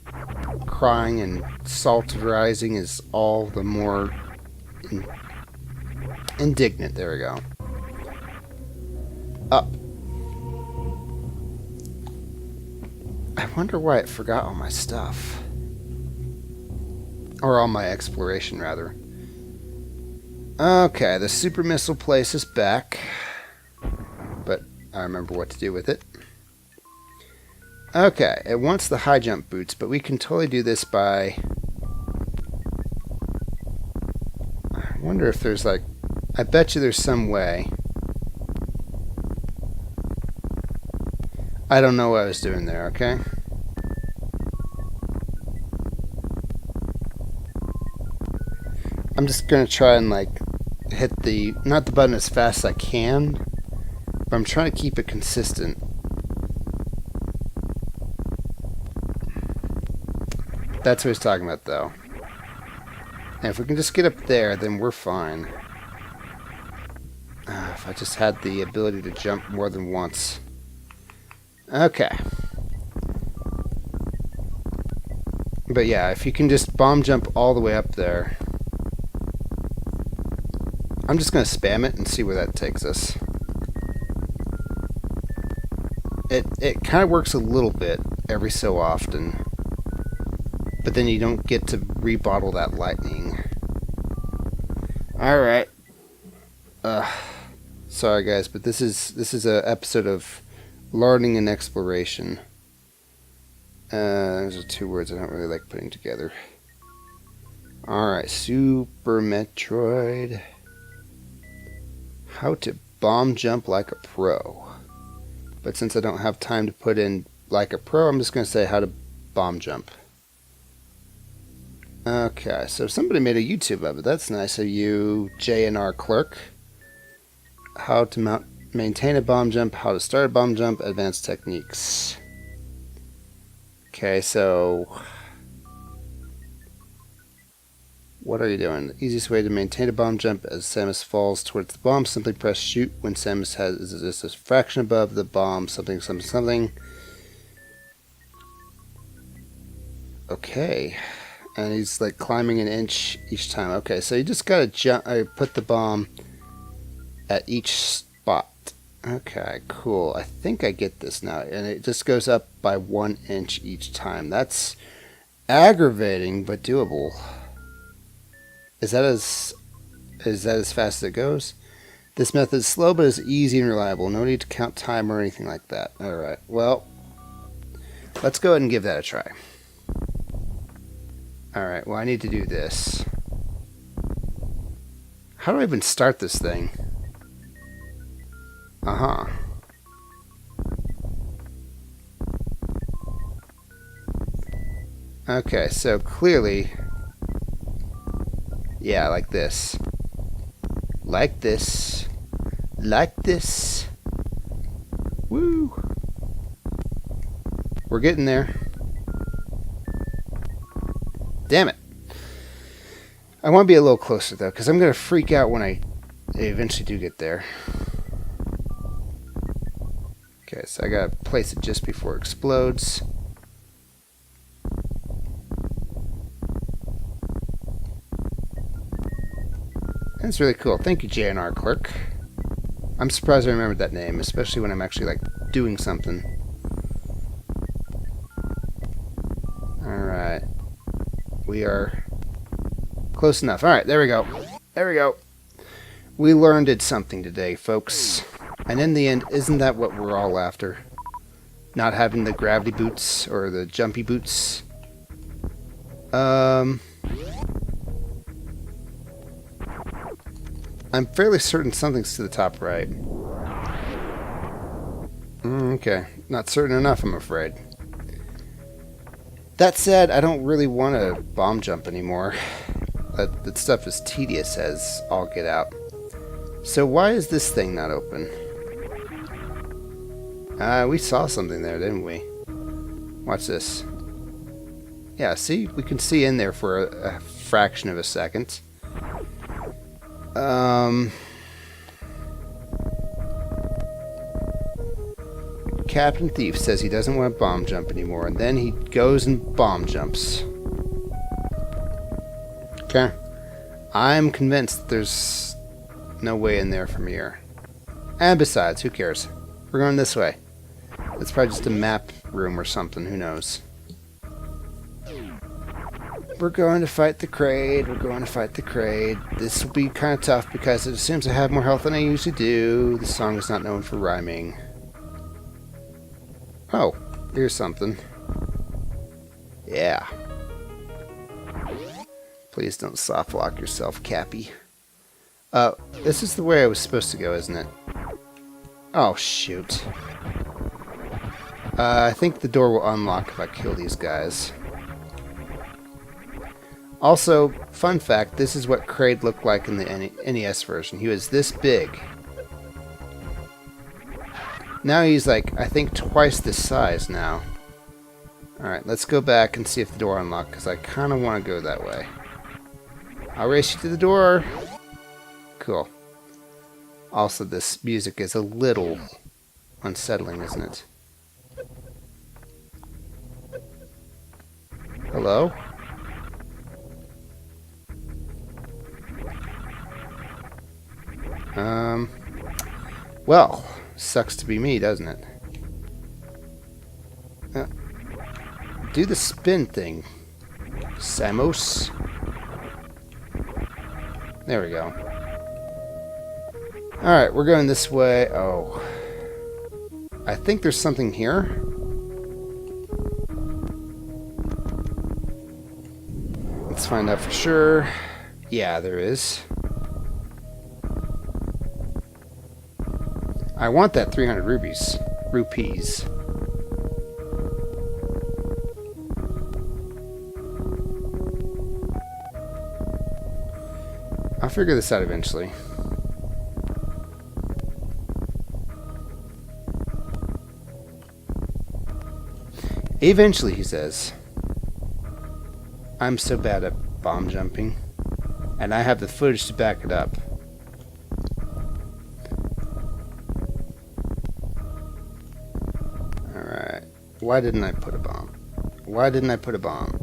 crying and salt rising is all the more indignant. There we go. Up. I wonder why it forgot all my stuff. Or all my exploration, rather. Okay, the super missile place is back. But I remember what to do with it. Okay, it wants the high jump boots, but we can totally do this by... I wonder if there's like... I bet you there's some way. I don't know what I was doing there, okay? I'm just gonna try and like hit the... not the button as fast as I can, but I'm trying to keep it consistent. That's what he's talking about, though. And if we can just get up there, then we're fine. If I just had the ability to jump more than once. Okay. But yeah, if you can just bomb jump all the way up there. I'm just going to spam it and see where that takes us. It kind of works a little bit every so often. But then you don't get to rebottle that lightning. Alright. Sorry guys, but this is an episode of learning and exploration. Those are two words I don't really like putting together. Alright, Super Metroid. How to bomb jump like a pro. But since I don't have time to put in like a pro, I'm just going to say how to bomb jump. Okay, so somebody made a YouTube of it. That's nice of you, JNR Clerk. How to maintain a bomb jump, how to start a bomb jump, advanced techniques. Okay, so... what are you doing? The easiest way to maintain a bomb jump as Samus falls towards the bomb, simply press shoot when Samus is just a fraction above the bomb, something, something, something. Okay. And he's like climbing an inch each time. Okay, so you just gotta jump. Put the bomb at each spot. Okay, cool. I think I get this now. And it just goes up by 1 inch each time. That's aggravating, but doable. Is that as fast as it goes? This method is slow, but is easy and reliable. No need to count time or anything like that. Alright, well, let's go ahead and give that a try. Alright, well I need to do this. How do I even start this thing? Uh-huh. Okay, so clearly... yeah, like this. Like this. Like this. Woo! We're getting there. Damn it. I want to be a little closer, though, because I'm going to freak out when I eventually do get there. Okay, so I got to place it just before it explodes. That's really cool. Thank you, JNR Clerk. I'm surprised I remembered that name, especially when I'm actually, like, doing something. Alright. We are close enough. Alright, there we go. There we go. We learned something today, folks. And in the end, isn't that what we're all after? Not having the gravity boots, or the jumpy boots. I'm fairly certain something's to the top right. Okay. Not certain enough, I'm afraid. That said, I don't really want to bomb jump anymore. That stuff is tedious as all get out. So why is this thing not open? We saw something there, didn't we? Watch this. Yeah, see? We can see in there for a fraction of a second. Captain Thief says he doesn't want to bomb jump anymore, and then he goes and bomb jumps. Okay. I'm convinced there's no way in there from here. And besides, who cares? We're going this way. It's probably just a map room or something, who knows. We're going to fight the Kraid. We're going to fight the Kraid. This will be kind of tough because it assumes I have more health than I usually do. The song is not known for rhyming. Oh, here's something. Yeah. Please don't soft lock yourself, Cappy. This is the way I was supposed to go, isn't it? Oh, shoot. I think the door will unlock if I kill these guys. Also, fun fact, this is what Kraid looked like in the NES version. He was this big. Now he's like, I think twice this size now. Alright, let's go back and see if the door unlocked, because I kind of want to go that way. I'll race you to the door. Cool. Also, this music is a little unsettling, isn't it? Hello? Well, sucks to be me, doesn't it? Do the spin thing, Samus. There we go. Alright, we're going this way. Oh. I think there's something here. Let's find out for sure. Yeah, there is. I want that 300 rupees. I'll figure this out eventually. Eventually, he says. I'm so bad at bomb jumping, and I have the footage to back it up. Alright. Why didn't I put a bomb? Why didn't I put a bomb?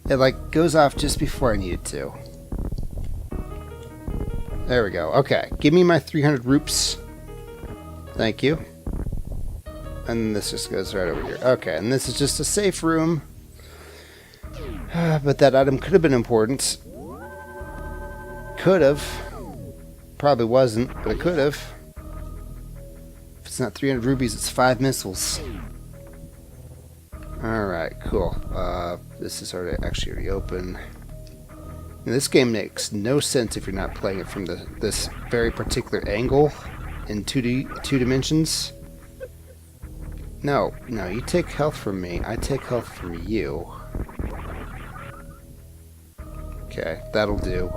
It like goes off just before I need it to. There we go. Okay, give me my 300 rupees. Thank you. And this just goes right over here. Okay, and this is just a safe room. But that item could have been important. Could have. Probably wasn't, but it could have. If it's not 300 rupees, it's 5 missiles. Alright, cool. This is actually already open. Now, this game makes no sense if you're not playing it from this very particular angle in 2 dimensions. No, you take health from me. I take health from you. Okay, that'll do.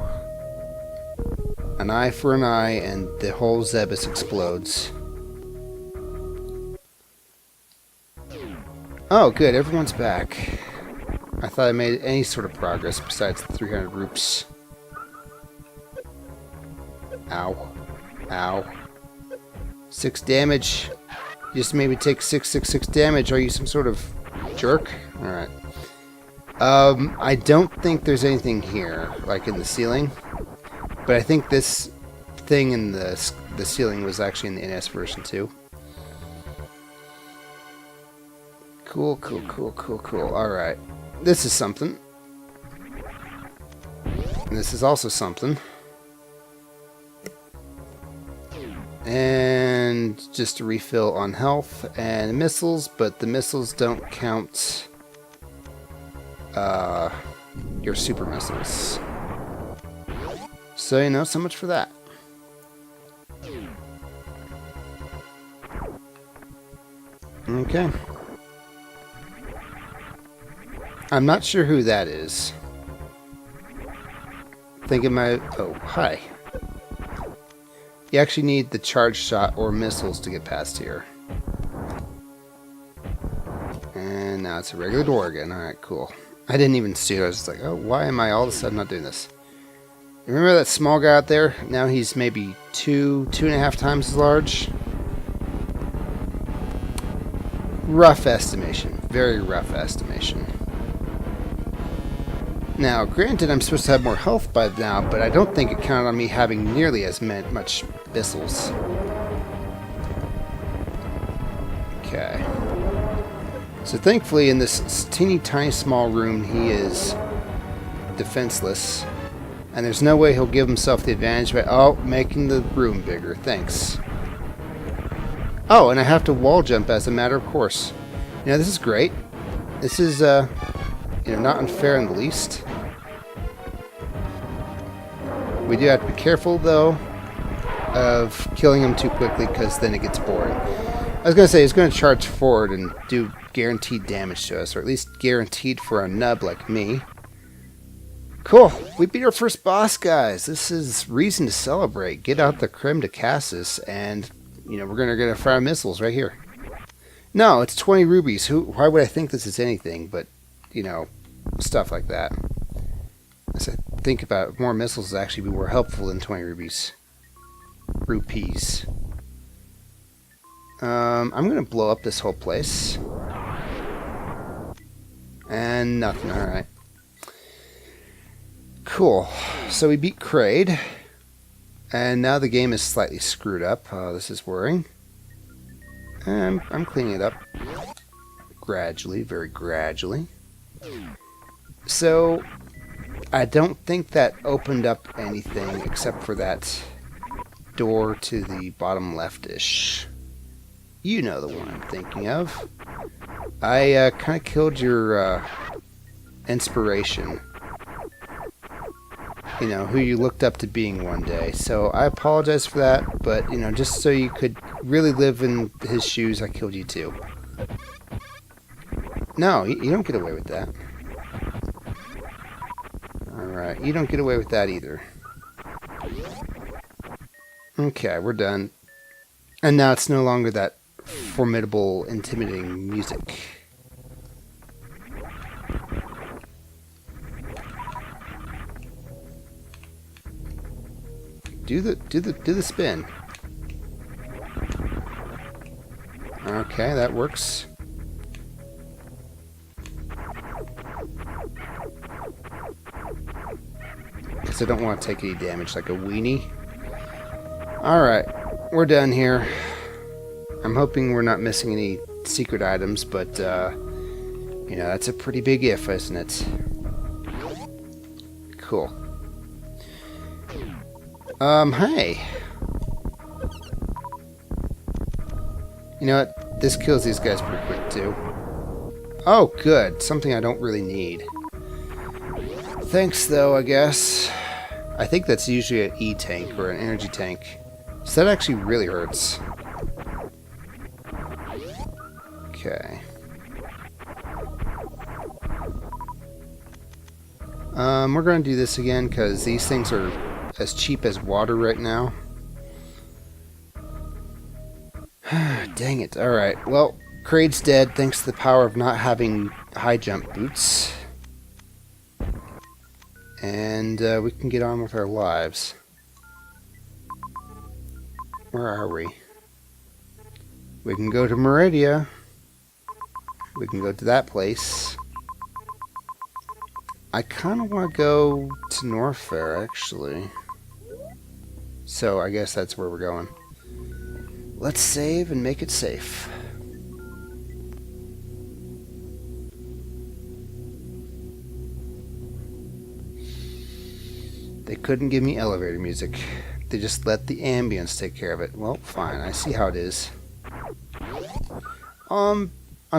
An eye for an eye, and the whole Zebus explodes. Oh, good, everyone's back. I thought I made any sort of progress besides the 300 rupees. Ow. Ow. 6 damage. You just made me take 666 damage. Are you some sort of jerk? Alright. I don't think there's anything here, like in the ceiling. But I think this thing in the ceiling was actually in the NES version too. Cool. Alright. This is something. And this is also something. And just a refill on health and missiles, but the missiles don't count your super missiles. So, you know, so much for that. Okay. I'm not sure who that is. Thinking oh, hi. You actually need the charge shot or missiles to get past here. And now it's a regular door again. Alright, cool. I didn't even see it. I was just like, oh, why am I all of a sudden not doing this? Remember that small guy out there? Now he's maybe 2.5 times as large. Rough estimation. Very rough estimation. Now, granted, I'm supposed to have more health by now, but I don't think it counted on me having nearly as much missiles. Okay. So thankfully, in this teeny tiny small room, he is defenseless. And there's no way he'll give himself the advantage by, making the room bigger. Thanks. Oh, and I have to wall jump as a matter of course. You know, this is great. This is, not unfair in the least. We do have to be careful, though, of killing him too quickly, because then it gets boring. I was going to say, he's going to charge forward and do guaranteed damage to us, or at least guaranteed for a nub like me. Cool. We beat our first boss, guys. This is reason to celebrate. Get out the creme de cassis, and, we're going to get a fire missiles right here. No, it's 20 rubies. Why would I think this is anything but, stuff like that? As I think about it, more missiles would actually be more helpful than 20 rubies. Rupees. I'm going to blow up this whole place. And nothing. Alright. Cool. So we beat Kraid. And now the game is slightly screwed up. This is worrying. And I'm cleaning it up. Gradually. Very gradually. So, I don't think that opened up anything except for that door to the bottom left-ish. You know the one I'm thinking of. I kind of killed your inspiration. Who you looked up to being one day. So I apologize for that, but, just so you could really live in his shoes, I killed you too. No, you don't get away with that. Alright, you don't get away with that either. Okay, we're done. And now it's no longer that formidable, intimidating music. Do the spin. Okay, that works. Because I don't want to take any damage like a weenie. Alright, we're done here. I'm hoping we're not missing any secret items, but, that's a pretty big if, isn't it? Cool. Hey. You know what? This kills these guys pretty quick, too. Oh, good. Something I don't really need. Thanks, though, I guess. I think that's usually an E-tank or an energy tank. So that actually really hurts. Okay. We're going to do this again, because these things are as cheap as water right now. Dang it. Alright, well, Kraid's dead thanks to the power of not having high jump boots. And we can get on with our lives. Where are we? We can go to Meridia. We can go to that place. I kind of want to go to Norfair, actually. So I guess that's where we're going. Let's save and make it safe. They couldn't give me elevator music. They just let the ambience take care of it. Well, fine. I see how it is. On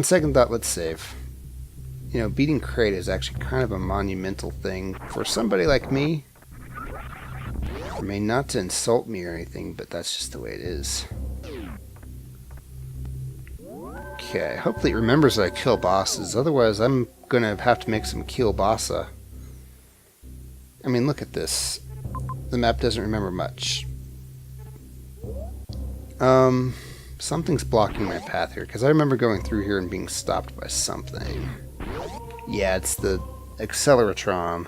second thought, let's save. Beating Kraid is actually kind of a monumental thing for somebody like me. I mean, not to insult me or anything, but that's just the way it is. Okay, hopefully it remembers that I kill bosses. Otherwise, I'm gonna have to make some kill bossa. I mean, look at this. The map doesn't remember much. Something's blocking my path here, because I remember going through here and being stopped by something. Yeah, it's the Acceleratron.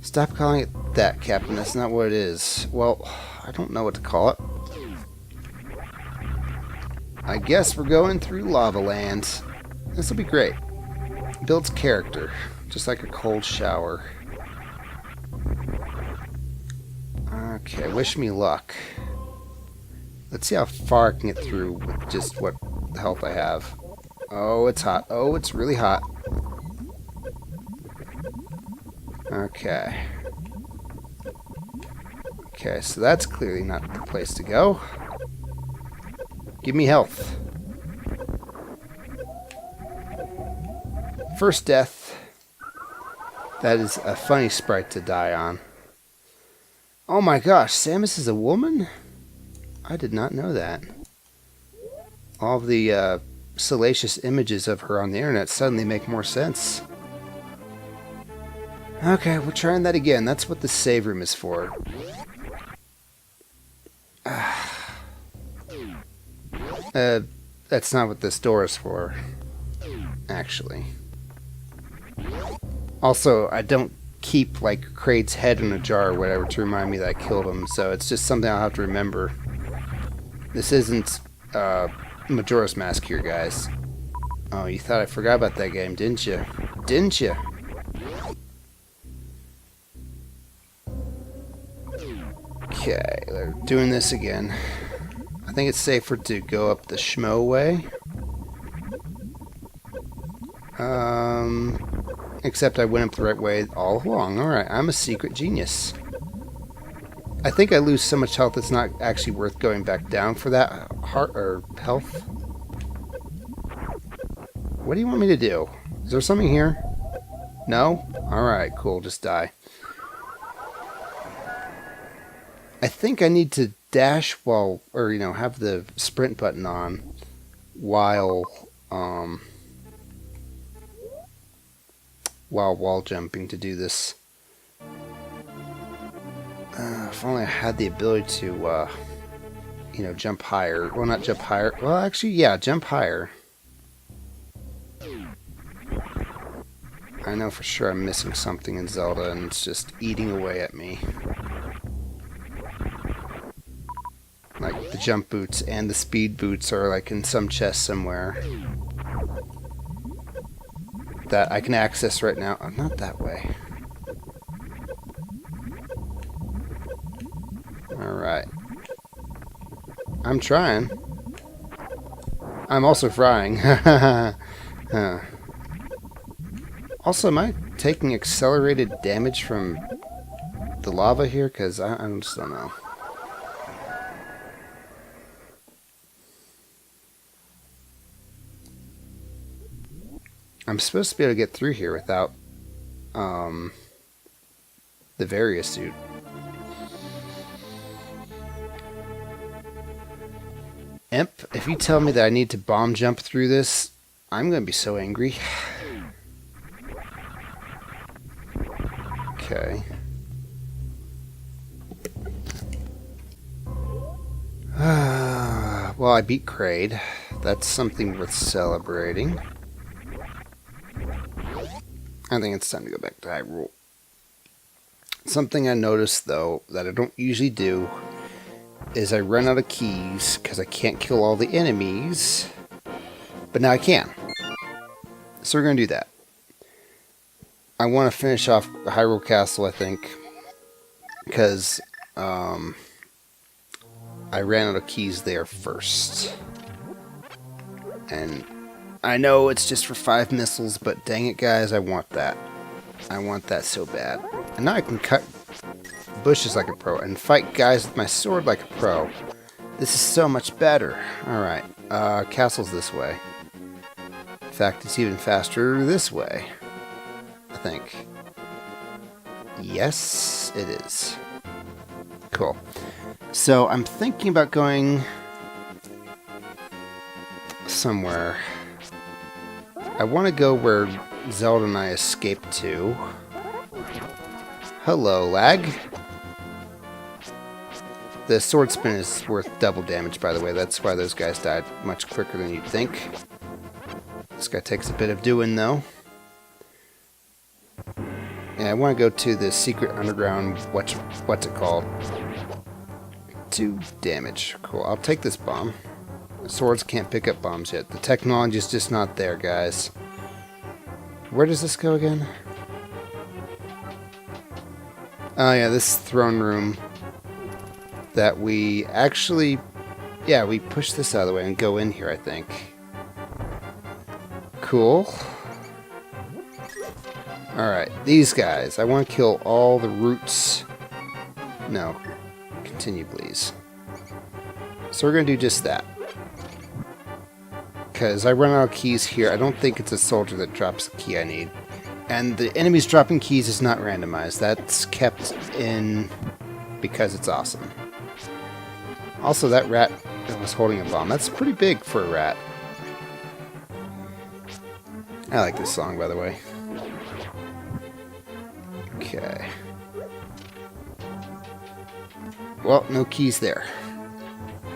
Stop calling it that, Captain. That's not what it is. Well, I don't know what to call it. I guess we're going through Lava Land. This will be great. Builds character, just like a cold shower. Okay, wish me luck. Let's see how far I can get through with just what health I have. Oh, it's hot. Oh, it's really hot. Okay. Okay, so that's clearly not the place to go. Give me health. First death. That is a funny sprite to die on. Oh my gosh, Samus is a woman? I did not know that. All of the salacious images of her on the internet suddenly make more sense. Okay, we're trying that again. That's what the save room is for. That's not what this door is for, actually. Also, I don't keep, like, Kraid's head in a jar or whatever to remind me that I killed him, so it's just something I'll have to remember. This isn't Majora's Mask here, guys. Oh, you thought I forgot about that game, didn't you? Didn't you? Okay, they're doing this again. I think it's safer to go up the Schmo way. Except I went up the right way all along. Alright, I'm a secret genius. I think I lose so much health it's not actually worth going back down for that heart or health. What do you want me to do? Is there something here? No? Alright, cool, just die. I think I need to dash while, or you know, have the sprint button on while wall jumping to do this. If only I had the ability to, you know, jump higher. Well, not jump higher. Well, actually, yeah, jump higher. I know for sure I'm missing something in Zelda, and it's just eating away at me. Like, the jump boots and the speed boots are, like, in some chest somewhere. That I can access right now. Oh, not that way. Alright. I'm trying. I'm also frying. Also, am I taking accelerated damage from the lava here? Because I just don't know. I'm supposed to be able to get through here without the Varia suit. Imp, if you tell me that I need to bomb jump through this, I'm going to be so angry. Okay. Well, I beat Kraid. That's something worth celebrating. I think it's time to go back to Hyrule. Something I noticed, though, that I don't usually do, is I run out of keys because I can't kill all the enemies. But now I can. So we're going to do that. I want to finish off Hyrule Castle, I think, because I ran out of keys there first. And I know it's just for 5 missiles, but dang it, guys, I want that. I want that so bad. And now I can cut bushes like a pro and fight guys with my sword like a pro. This is so much better. Alright, castle's this way. In fact, it's even faster this way, I think. Yes, it is. Cool. So I'm thinking about going somewhere. I want to go where Zelda and I escaped to. Hello, lag. The sword spin is worth double damage, by the way. That's why those guys died much quicker than you'd think. This guy takes a bit of doing, though. And I want to go to the secret underground, what's it called? 2 damage. Cool, I'll take this bomb. Swords can't pick up bombs yet. The technology is just not there, guys. Where does this go again? Oh yeah, this throne room that we actually... Yeah, we push this out of the way and go in here, I think. Cool. Alright, these guys. I want to kill all the roots. No. Continue, please. So we're going to do just that. Because I run out of keys here. I don't think it's a soldier that drops the key I need. And the enemies dropping keys is not randomized. That's kept in because it's awesome. Also, that rat was holding a bomb. That's pretty big for a rat. I like this song, by the way. Okay. Well, no keys there.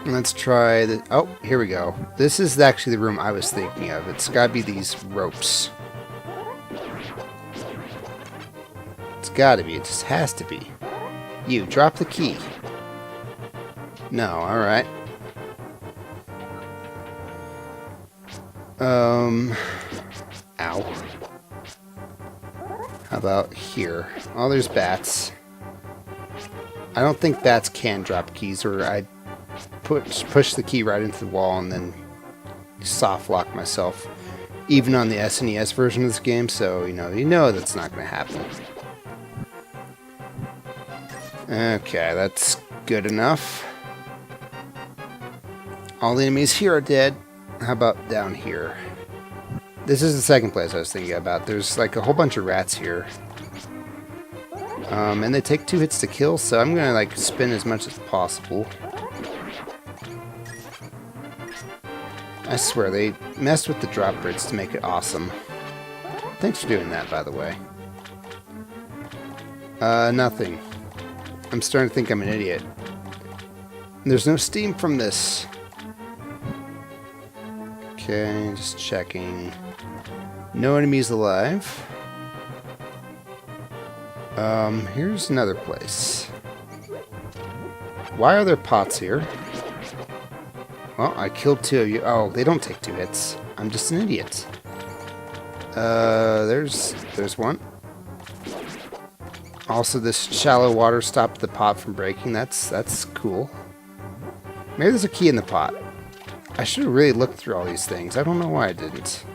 Let's try the... Oh, here we go. This is actually the room I was thinking of. It's gotta be these ropes. It's gotta be. It just has to be. You, drop the key. No, alright. Ow. How about here? Oh, there's bats. I don't think bats can drop keys, or I'd push the key right into the wall and then soft lock myself. Even on the SNES version of this game, so you know that's not going to happen. Okay, that's good enough. All the enemies here are dead. How about down here? This is the second place I was thinking about. There's like a whole bunch of rats here. And they take 2 hits to kill, so I'm gonna like spin as much as possible. I swear, they messed with the drop grids to make it awesome. Thanks for doing that, by the way. Nothing. I'm starting to think I'm an idiot. There's no steam from this. Okay, just checking. No enemies alive. Here's another place. Why are there pots here? Well, I killed 2 of you. Oh, they don't take 2 hits. I'm just an idiot. There's one. Also, this shallow water stopped the pot from breaking. That's cool. Maybe there's a key in the pot. I should have really looked through all these things. I don't know why I didn't.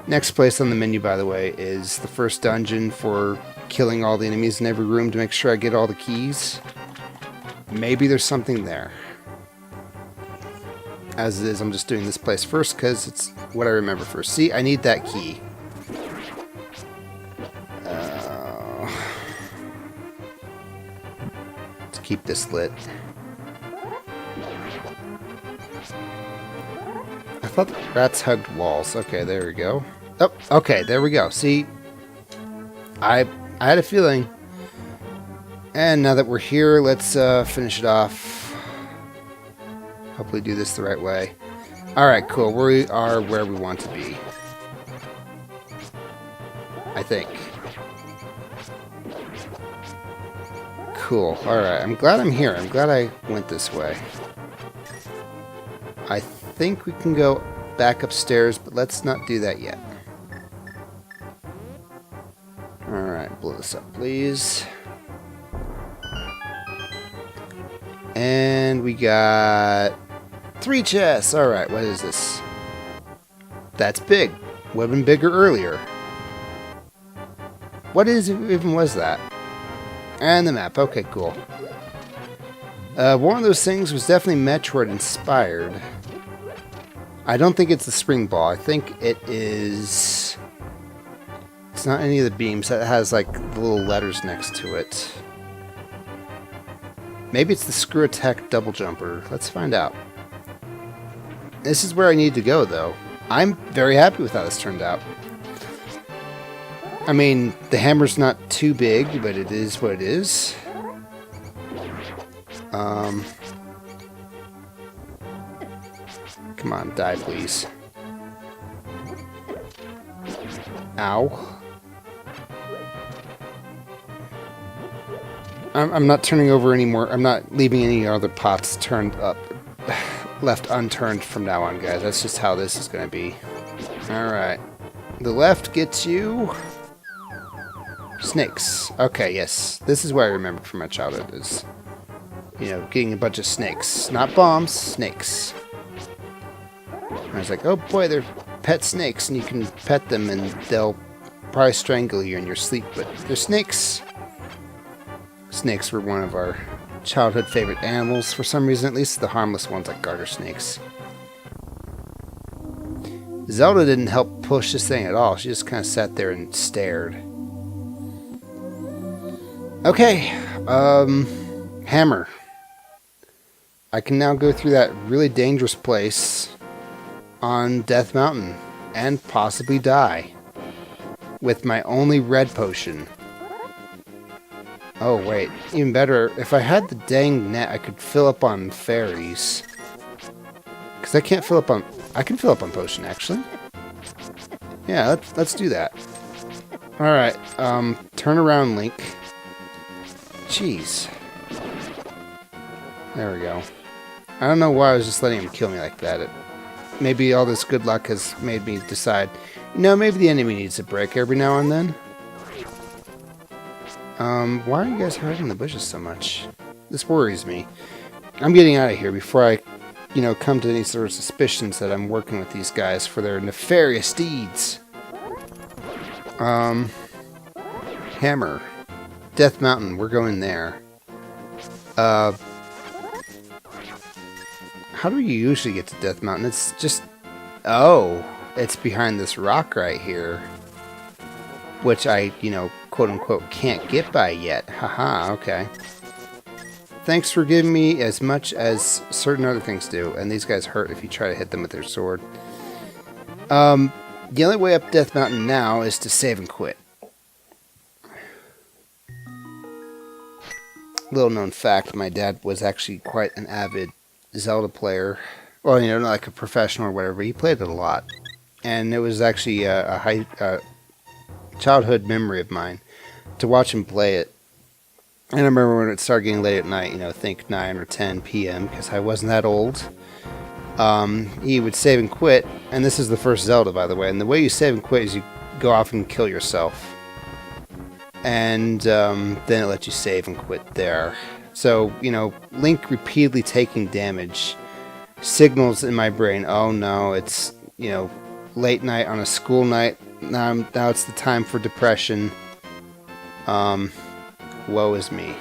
Next place on the menu, by the way, is the first dungeon for killing all the enemies in every room to make sure I get all the keys. Maybe there's something there. As it is, I'm just doing this place first because it's what I remember first. See, I need that key. To keep this lit. I thought the rats hugged walls. Okay, there we go. Oh, okay, there we go. See, I had a feeling. And now that we're here, let's finish it off. Hopefully do this the right way. Alright, cool. We are where we want to be. I think. Cool. Alright, I'm glad I'm here. I'm glad I went this way. I think we can go back upstairs, but let's not do that yet. Alright, blow this up, please. And we got 3 chests. Alright, what is this? That's big. Would have been bigger earlier. What even was that? And the map. Okay, cool. One of those things was definitely Metroid inspired. I don't think it's the spring ball. I think it is... It's not any of the beams. That has like the little letters next to it. Maybe it's the screw attack double jumper. Let's find out. This is where I need to go, though. I'm very happy with how this turned out. I mean, the hammer's not too big, but it is what it is. Come Come on, die, please. Ow. I'm not turning over anymore. I'm not leaving any other pots turned up, left unturned from now on, guys. That's just how this is going to be. Alright. The left gets you... snakes. Okay, yes. This is what I remember from my childhood is, you know, getting a bunch of snakes. Not bombs, snakes. And I was like, oh boy, they're pet snakes, and you can pet them and they'll probably strangle you in your sleep, but they're snakes. Snakes were one of our childhood favorite animals for some reason, at least the harmless ones like garter snakes. Zelda didn't help push this thing at all. She just kind of sat there and stared. Okay, hammer. I can now go through that really dangerous place on Death Mountain and possibly die with my only red potion. Oh wait, even better, if I had the dang net, I could fill up on fairies. Because I can't fill up on... I can fill up on potion, actually. Yeah, let's do that. Alright, turn around, Link. Jeez. There we go. I don't know why I was just letting him kill me like that. Maybe all this good luck has made me decide, you know, maybe the enemy needs a break every now and then. Why are you guys hiding in the bushes so much? This worries me. I'm getting out of here before I, you know, come to any sort of suspicions that I'm working with these guys for their nefarious deeds. Hammer. Death Mountain, we're going there. How do you usually get to Death Mountain? It's just... Oh, it's behind this rock right here. Which I, you know, quote-unquote, can't get by yet. Haha, okay. Thanks for giving me as much as certain other things do. And these guys hurt if you try to hit them with their sword. The only way up Death Mountain now is to save and quit. Little known fact, my dad was actually quite an avid Zelda player. Well, you know, not like a professional or whatever, but he played it a lot. And it was actually a high childhood memory of mine to watch him play it. And I remember when it started getting late at night, you know, think 9 or 10 p.m., because I wasn't that old. He would save and quit, and this is the first Zelda, by the way, and the way you save and quit is you go off and kill yourself. And then it lets you save and quit there. So, you know, Link repeatedly taking damage signals in my brain, oh no, it's, you know, late night on a school night, now it's the time for depression. Woe is me.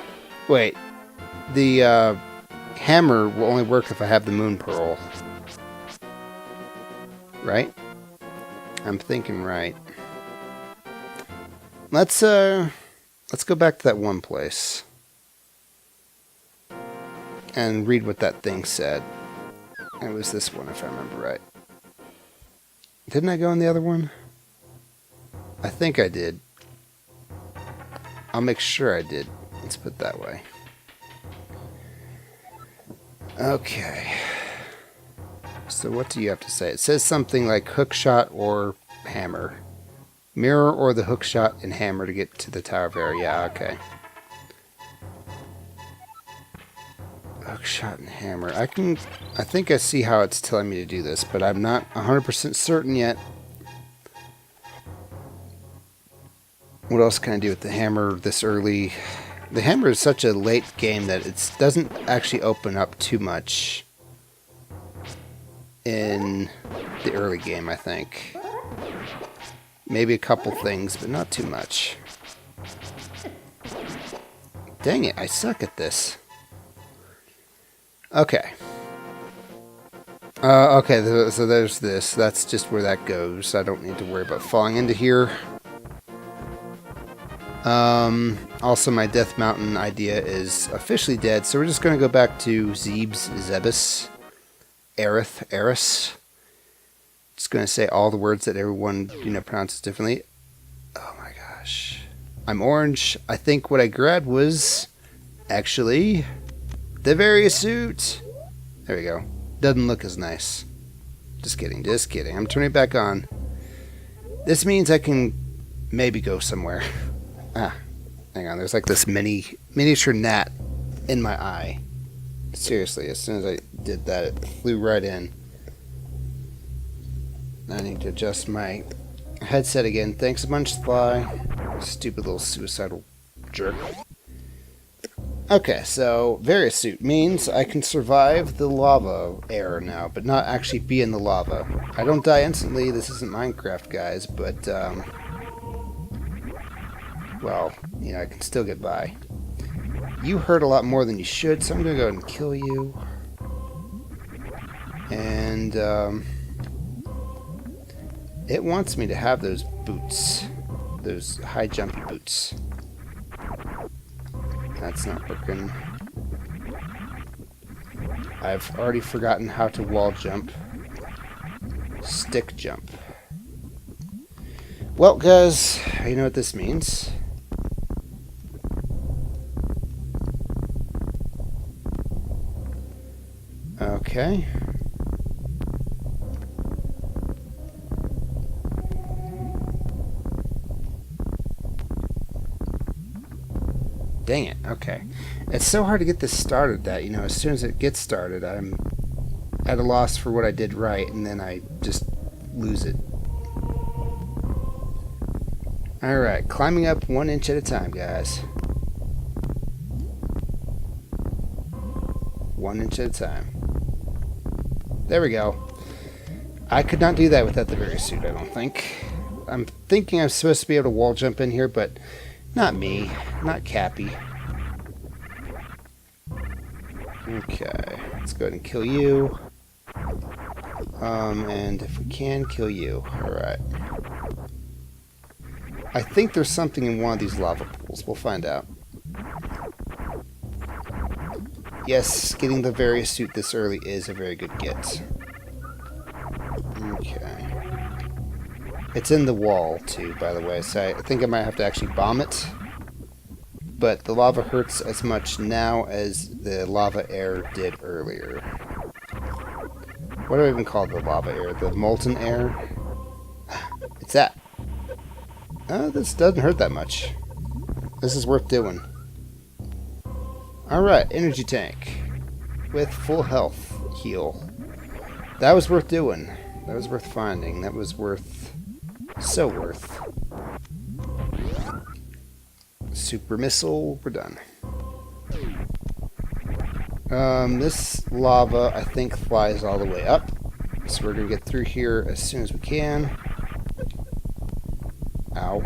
Wait, the hammer will only work if I have the moon pearl. Right? I'm thinking right. Let's go back to that one place and read what that thing said. It was this one, if I remember right. Didn't I go in the other one? I think I did. I'll make sure I did. Let's put it that way. Okay. So what do you have to say? It says something like hookshot or hammer. Mirror or the hookshot and hammer to get to the Tower of Hera. Yeah, okay. Hookshot and hammer. I think I see how it's telling me to do this, but I'm not 100% certain yet. What else can I do with the hammer this early? The hammer is such a late game that it doesn't actually open up too much in the early game, I think. Maybe a couple things, but not too much. Dang it, I suck at this. Okay. Okay, so there's this. That's just where that goes. I don't need to worry about falling into here. Also, my Death Mountain idea is officially dead, so we're just going to go back to Zebus, Aerith. Just going to say all the words that everyone, you know, pronounces differently. Oh my gosh. I'm orange. I think what I grabbed was actually the various suit. There we go. Doesn't look as nice. Just kidding, just kidding. I'm turning it back on. This means I can maybe go somewhere. Ah, hang on. There's like this miniature gnat in my eye. Seriously, as soon as I did that, it flew right in. I need to adjust my headset again. Thanks a bunch, Fly. Stupid little suicidal jerk. Okay, so various suit means I can survive the lava air now, but not actually be in the lava. I don't die instantly. This isn't Minecraft, guys, but well, you know, I can still get by. You hurt a lot more than you should, so I'm gonna go ahead and kill you. And it wants me to have those boots, those high jumpy boots. That's not working. I've already forgotten how to wall jump. Stick jump. Well, guys, you know what this means. Okay. Dang it, okay. It's so hard to get this started that, you know, as soon as it gets started, I'm at a loss for what I did right, and then I just lose it. Alright, climbing up 1 inch at a time, guys. 1 inch at a time. There we go. I could not do that without the various suit, I don't think. I'm thinking I'm supposed to be able to wall jump in here, but not me. Not Cappy. Okay. Let's go ahead and kill you. And if we can, kill you. Alright. I think there's something in one of these lava pools. We'll find out. Yes, getting the various suit this early is a very good get. Okay. It's in the wall, too, by the way, so I think I might have to actually bomb it. But the lava hurts as much now as the lava air did earlier. What do I even call the lava air? The molten air? It's that. This doesn't hurt that much. This is worth doing. Alright, energy tank. With full health heal. That was worth doing. That was worth finding. That was worth... so worth. Super missile, we're done. This lava, I think, flies all the way up. So we're going to get through here as soon as we can. Ow.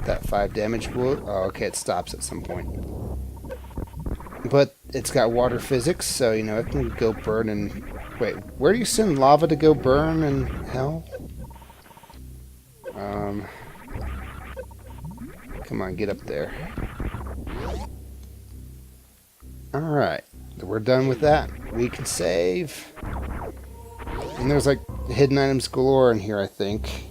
That 5 damage will... oh, okay, it stops at some point. But it's got water physics, so, you know, it can go burn in... wait, where do you send lava to go burn in hell? Come on, get up there. Alright, we're done with that. We can save. And there's like hidden items galore in here, I think.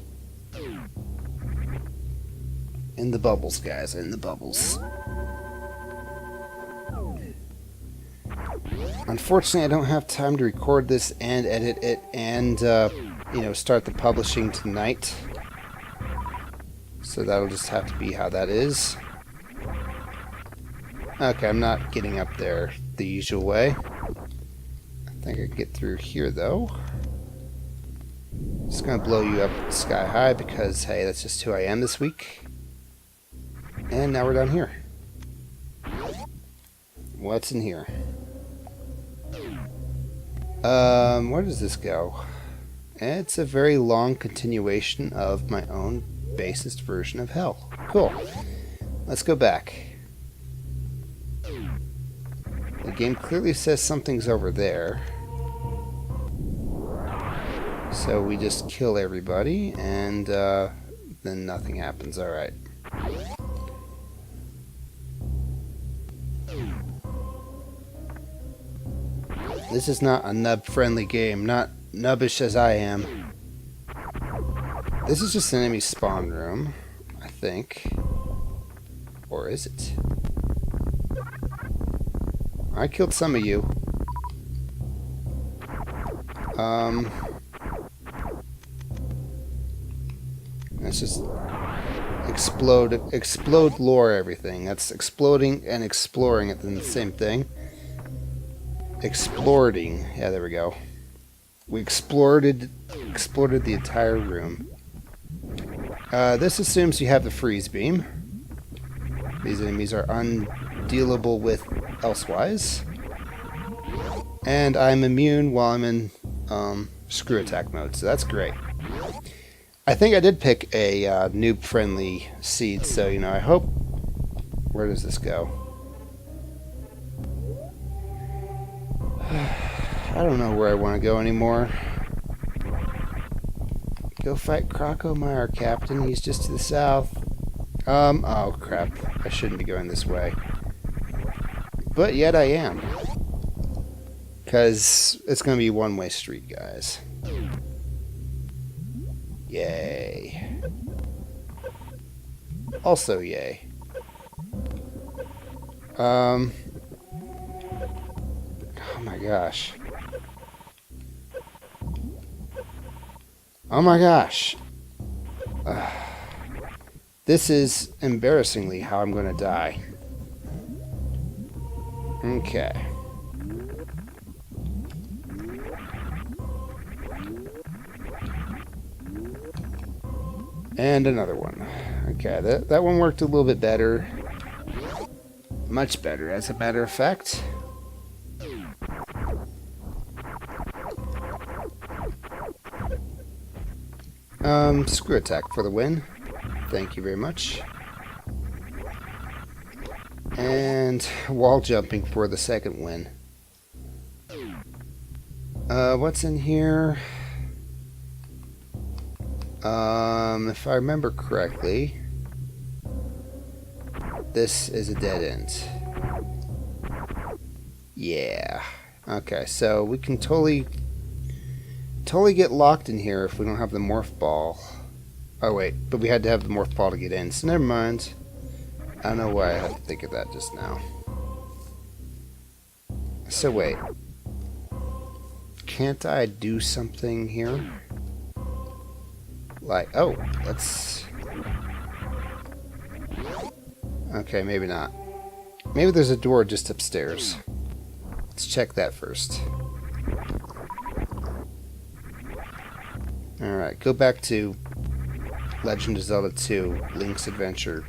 In the bubbles, guys, in the bubbles. Unfortunately, I don't have time to record this and edit it and, you know, start the publishing tonight. So that'll just have to be how that is. Okay, I'm not getting up there the usual way. I think I can get through here, though. Just gonna blow you up sky high because, hey, that's just who I am this week. And now we're down here. What's in here? Where does this go? It's a very long continuation of my own basest version of hell. Cool. Let's go back. The game clearly says something's over there. So we just kill everybody and then nothing happens. Alright. This is not a nub-friendly game, not nubbish as I am. This is just an enemy spawn room, I think. Or is it? I killed some of you. Let's just explode lore everything. That's exploding and exploring it in the same thing. Exploding. Yeah, there we go. We exploded the entire room. This assumes you have the freeze beam. These enemies are undealable with elsewise. And I'm immune while I'm in screw attack mode, so that's great. I think I did pick a noob-friendly seed, so, you know, I hope... Where does this go? I don't know where I want to go anymore. Go fight Crocomire, Captain. He's just to the south. Oh crap. I shouldn't be going this way. But yet I am. Because it's going to be a one-way street, guys. Yay. Also yay. Oh my gosh. Oh my gosh. This is embarrassingly how I'm going to die. Okay. And another one. Okay, that one worked a little bit better. Much better, as a matter of fact. Screw attack for the win. Thank you very much. And wall jumping for the second win. What's in here? If I remember correctly, this is a dead end. Yeah. Okay, so we can totally get locked in here if we don't have the morph ball. Oh wait, but we had to have the morph ball to get in, so never mind. I don't know why I had to think of that just now. So wait. Can't I do something here? Like, oh, let's... Okay, maybe not. Maybe there's a door just upstairs. Let's check that first. Alright, go back to Legend of Zelda 2, Link's Adventure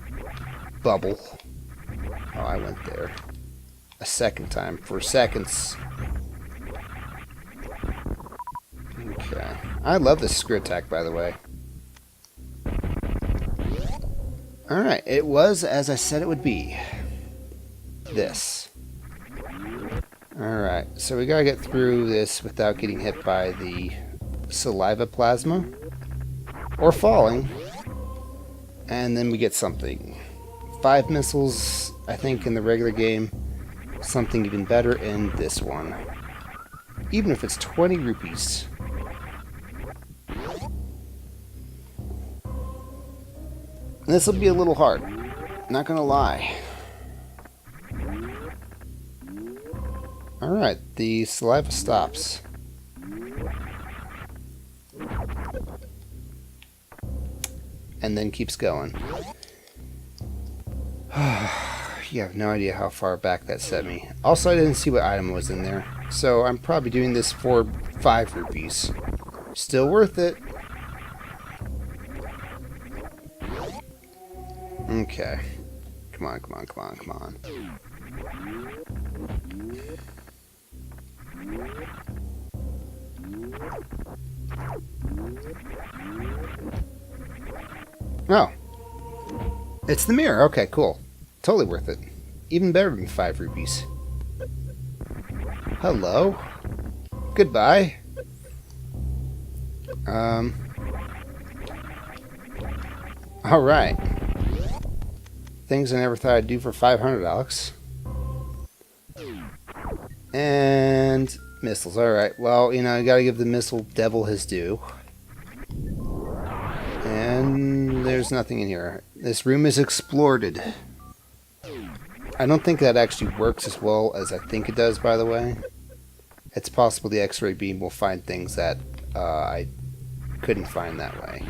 bubble. Oh, I went there a second time for seconds. Okay. I love this screw attack, by the way. Alright, it was as I said it would be. This. Alright, so we gotta get through this without getting hit by the saliva plasma. Or falling. And then we get something. 5 missiles, I think, in the regular game. Something even better in this one. Even if it's 20 rupees. This will be a little hard. Not gonna lie. Alright, the saliva stops. And then keeps going. You have no idea how far back that set me. Also, I didn't see what item was in there. So I'm probably doing this for 5 rupees. Still worth it. Okay. Come on, come on, come on, come on. Oh. It's the mirror. Okay, cool. Totally worth it. Even better than 5 rupees. Hello. Goodbye. Alright. Things I never thought I'd do for 500, Alex. And missiles. Alright, well, you know, you gotta give the missile devil his due. And there's nothing in here. This room is explored. I don't think that actually works as well as I think it does, by the way. It's possible the X-ray beam will find things that I couldn't find that way.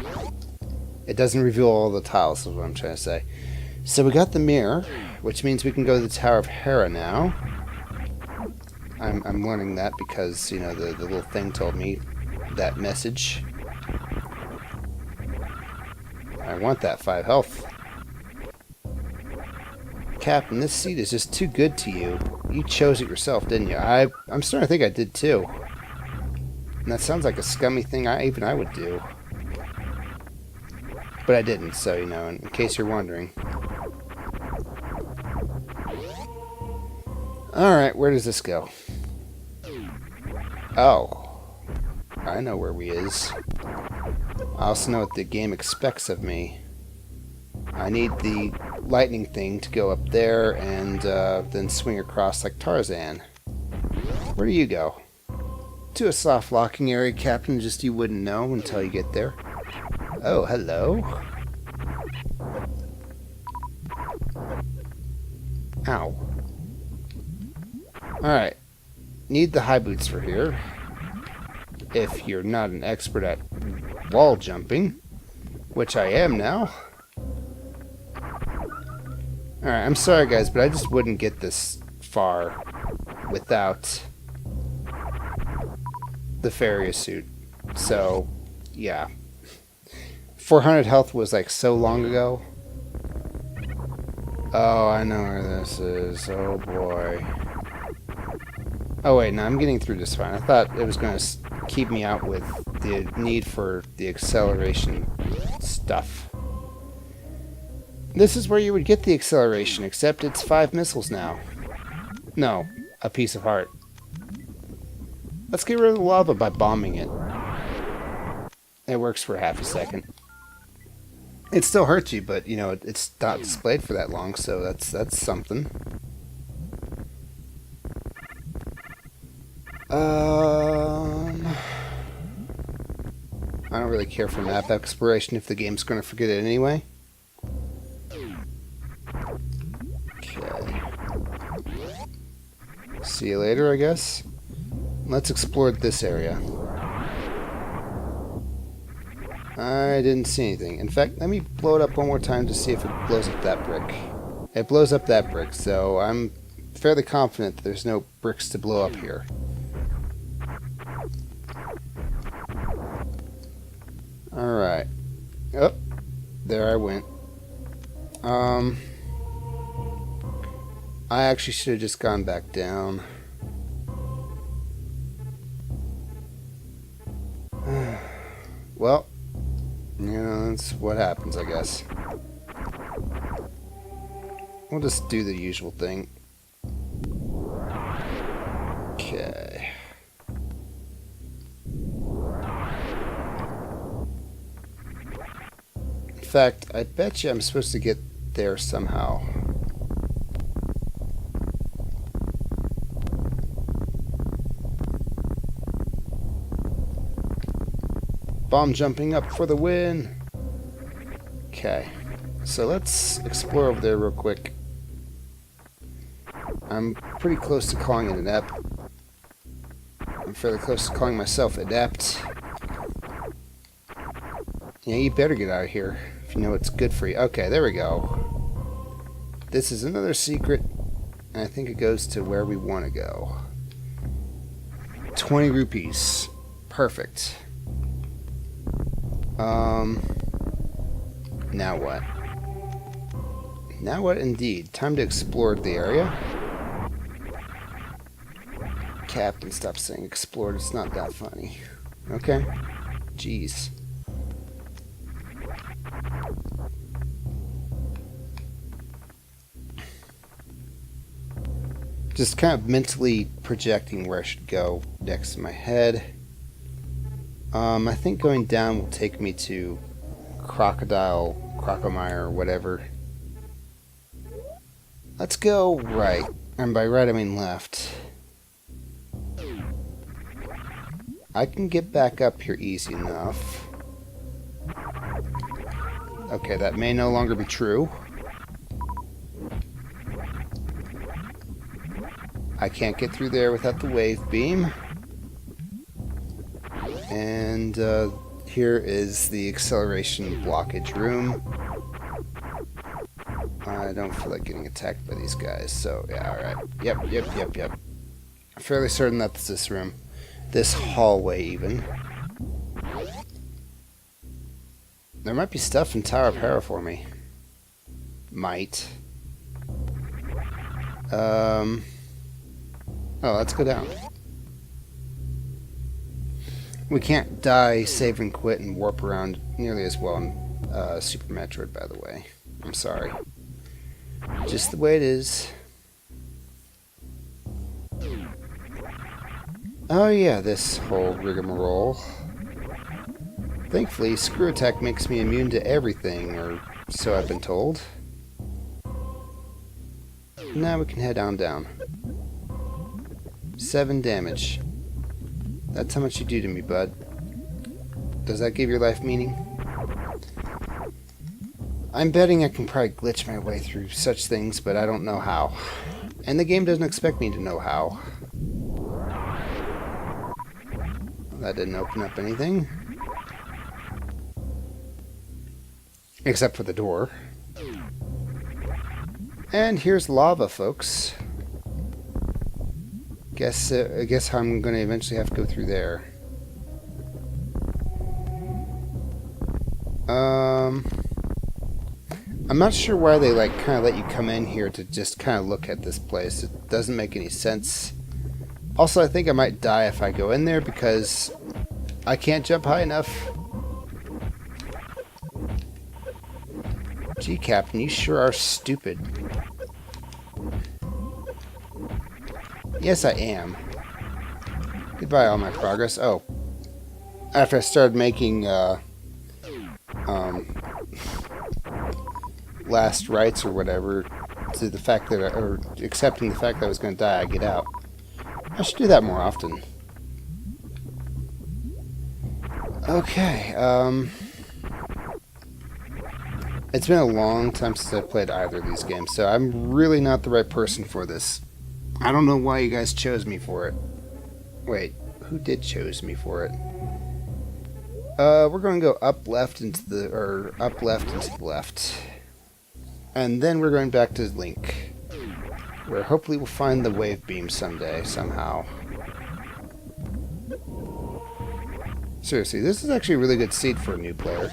It doesn't reveal all the tiles, is what I'm trying to say. So we got the mirror, which means we can go to the Tower of Hera now. I'm learning that because, you know, the little thing told me that message. I want that 5 health. Captain, this seat is just too good to you. You chose it yourself, didn't you? I'm starting to think I did too. And that sounds like a scummy thing even I would do. But I didn't, so, you know, in case you're wondering. Alright, where does this go? Oh. I know where we is. I also know what the game expects of me. I need the lightning thing to go up there and then swing across like Tarzan. Where do you go? To a soft locking area, Captain, just you wouldn't know until you get there. Oh, hello. Ow. Alright. Need the high boots for here. If you're not an expert at wall jumping, which I am now. Alright, I'm sorry guys, but I just wouldn't get this far without the farrier suit. So, yeah. 400 health was like so long ago. Oh, I know where this is. Oh boy. Oh wait, no, I'm getting through this fine. I thought it was going to keep me out with the need for the acceleration stuff. This is where you would get the acceleration, except it's 5 missiles now. No, a piece of heart. Let's get rid of the lava by bombing it. It works for half a second. It still hurts you, but you know it's not displayed for that long, so that's something. I don't really care for map exploration if the game's going to forget it anyway. Okay. See you later, I guess. Let's explore this area. I didn't see anything. In fact, let me blow it up one more time to see if it blows up that brick. It blows up that brick, so I'm fairly confident that there's no bricks to blow up here. Alright. Oh, there I went. I actually should have just gone back down. Well, you know, that's what happens, I guess. We'll just do the usual thing. Okay. In fact, I bet you I'm supposed to get there somehow. Bomb jumping up for the win. Okay, so let's explore over there real quick. I'm pretty close to calling it adept. I'm fairly close to calling myself adept. Yeah, you better get out of here if you know what's good for you. Okay, there we go. This is another secret, and I think it goes to where we want to go. 20 rupees. Perfect. Now what? Now what indeed? Time to explore the area. Captain, stop saying explored. It's not that funny. Okay. Jeez. Just kind of mentally projecting where I should go next in my head. I think going down will take me to Crocomire, or whatever. Let's go right. And by right, I mean left. I can get back up here easy enough. Okay, that may no longer be true. I can't get through there without the wave beam. And here is the acceleration blockage room. I don't feel like getting attacked by these guys, so yeah, alright. Yep. I'm fairly certain that's this room. This hallway, even. There might be stuff in Tower of Hera for me. Might. Oh, let's go down. We can't die, save and quit, and warp around nearly as well in Super Metroid, by the way. I'm sorry. Just the way it is. Oh yeah, this whole rigmarole. Thankfully, Screw Attack makes me immune to everything, or so I've been told. Now we can head on down. 7 damage. That's how much you do to me, bud. Does that give your life meaning? I'm betting I can probably glitch my way through such things, but I don't know how. And the game doesn't expect me to know how. That didn't open up anything. Except for the door. And here's lava, folks. I guess I'm going to eventually have to go through there. I'm not sure why they kind of let you come in here to just kind of look at this place. It doesn't make any sense. Also, I think I might die if I go in there because I can't jump high enough. Gee, Captain, you sure are stupid. Yes, I am. Goodbye, all my progress. Oh. After I started making, last rites or whatever, to the fact that or accepting the fact that I was going to die, I get out. I should do that more often. Okay, it's been a long time since I've played either of these games, so I'm really not the right person for this. I don't know why you guys chose me for it. Wait, who did chose me for it? We're going to go up left into the, or up left into the left. And then we're going back to Link, where hopefully we'll find the wave beam someday, somehow. Seriously, this is actually a really good seed for a new player.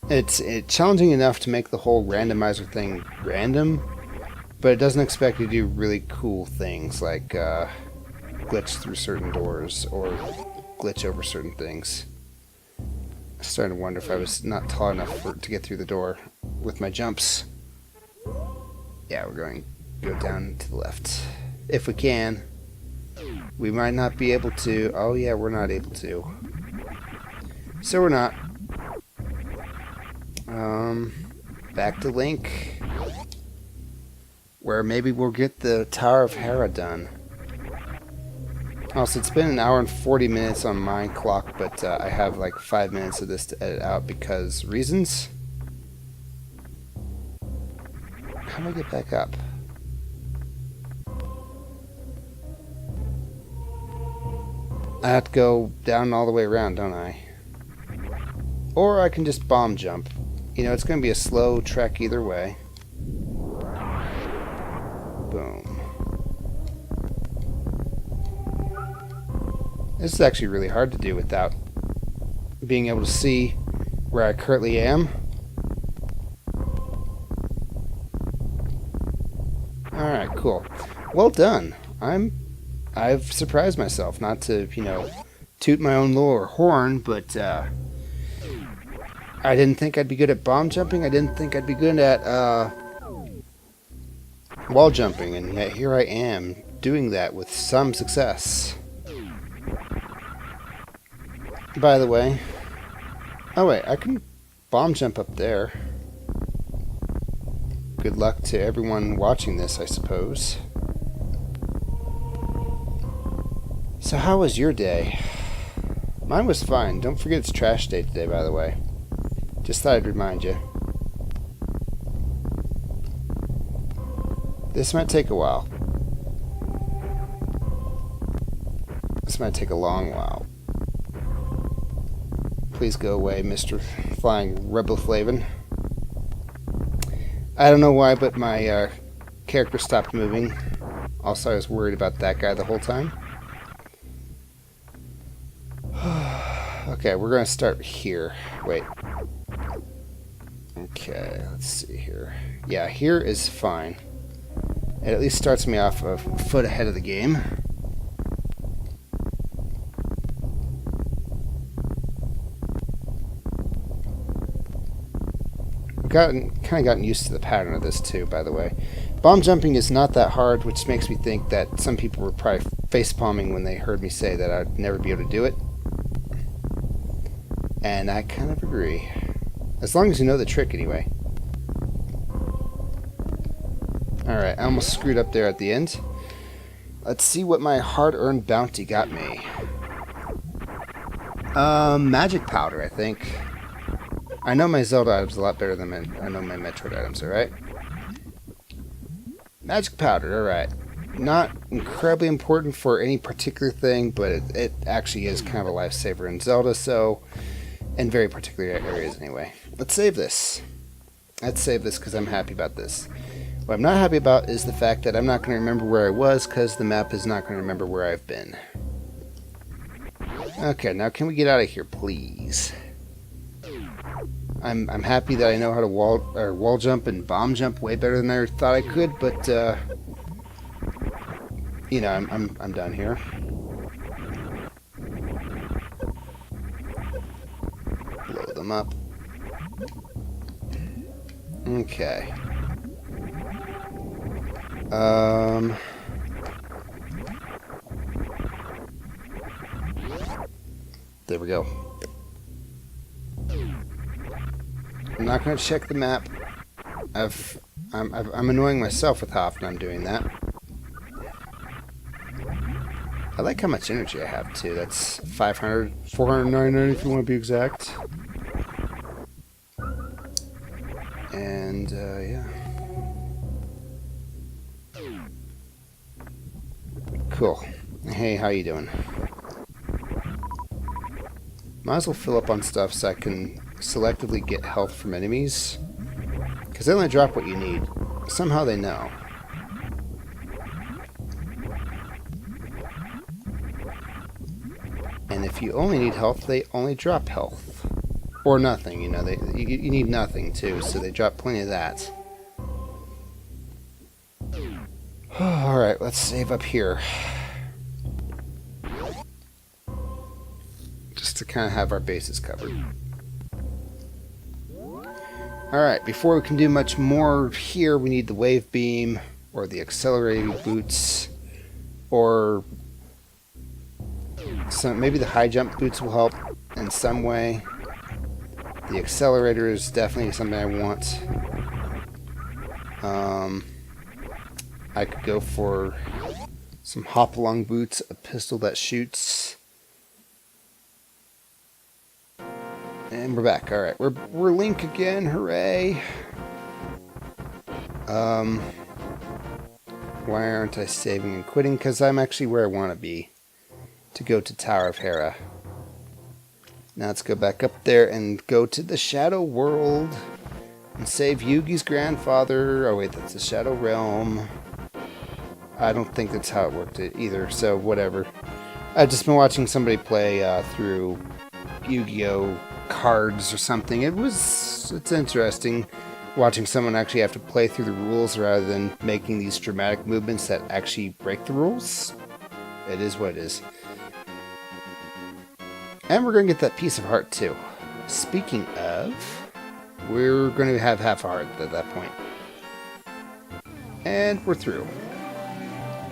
It's challenging enough to make the whole randomizer thing random, but it doesn't expect you to do really cool things like glitch through certain doors or glitch over certain things. I'm starting to wonder if I was not tall enough to get through the door with my jumps. Yeah, we're going to go down to the left. If we can. We might not be able to. Oh yeah, we're not able to. So we're not. Back to Link. Where maybe we'll get the Tower of Hera done. Also, it's been an hour and 40 minutes on my clock, but I have like 5 minutes of this to edit out because reasons. How do I get back up? I have to go down all the way around, don't I? Or I can just bomb jump. You know, it's going to be a slow trek either way. Boom. This is actually really hard to do without being able to see where I currently am. Alright, cool. Well done. I've surprised myself, not to, you know, toot my own little horn, but I didn't think I'd be good at bomb jumping. I didn't think I'd be good at wall jumping, and yet here I am doing that with some success. By the way, oh wait, I can bomb jump up there. Good luck to everyone watching this, I suppose. So how was your day? Mine was fine. Don't forget it's trash day today, by the way. Just thought I'd remind you. This might take a while. This might take a long while. Please go away, Mr. Flying Rebel Flavin. I don't know why, but my character stopped moving. Also, I was worried about that guy the whole time. Okay, we're going to start here. Wait. Okay, let's see here. Yeah, here is fine. It at least starts me off a foot ahead of the game. I've kind of gotten used to the pattern of this too, by the way. Bomb jumping is not that hard, which makes me think that some people were probably facepalming when they heard me say that I'd never be able to do it. And I kind of agree. As long as you know the trick, anyway. Alright, I almost screwed up there at the end. Let's see what my hard-earned bounty got me. Magic powder, I think. I know my Zelda items a lot better than I know my Metroid items, alright? Magic powder, alright. Not incredibly important for any particular thing, but it actually is kind of a lifesaver in Zelda, so... in very particular areas, anyway. Let's save this. Let's save this because I'm happy about this. What I'm not happy about is the fact that I'm not going to remember where I was because the map is not going to remember where I've been. Okay, now can we get out of here, please? I'm happy that I know how to wall jump and bomb jump way better than I thought I could, but you know, I'm done here. Blow them up. Okay. There we go. I'm not going to check the map. I'm annoying myself with how often I'm doing that. I like how much energy I have too. That's 500, 499 if you want to be exact. And yeah. Cool. Hey, how you doing? Might as well fill up on stuff so I can selectively get health from enemies. Because they only drop what you need. Somehow they know. And if you only need health, they only drop health. Or nothing, you know. You need nothing too, so they drop plenty of that. Alright, let's save up here. Just to kind of have our bases covered. Alright, before we can do much more here, we need the wave beam, or the accelerating boots, or maybe the high jump boots will help in some way. The accelerator is definitely something I want. I could go for some hop-along boots, a pistol that shoots. And we're back. Alright, we're Link again, hooray! Why aren't I saving and quitting? Because I'm actually where I want to be. To go to Tower of Hera. Now let's go back up there and go to the Shadow World. And save Yugi's grandfather. Oh wait, that's the Shadow Realm. I don't think that's how it worked either, so whatever. I've just been watching somebody play through Yu-Gi-Oh! Cards or something. It's interesting watching someone actually have to play through the rules rather than making these dramatic movements that actually break the rules. It is what it is. And we're going to get that piece of heart too. Speaking of, we're going to have half a heart at that point. And we're through.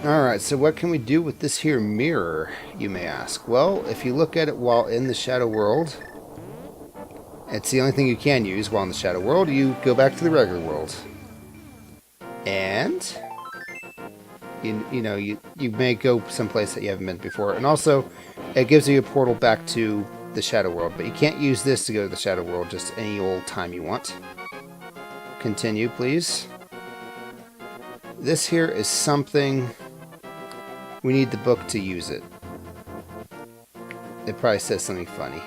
Alright, so what can we do with this here mirror, you may ask? Well, if you look at it while in the Shadow World, it's the only thing you can use while in the Shadow World. You go back to the regular world. And you know, you may go someplace that you haven't been before. And also, it gives you a portal back to the Shadow World. But you can't use this to go to the Shadow World just any old time you want. Continue, please. This here is something... we need the book to use it. It probably says something funny.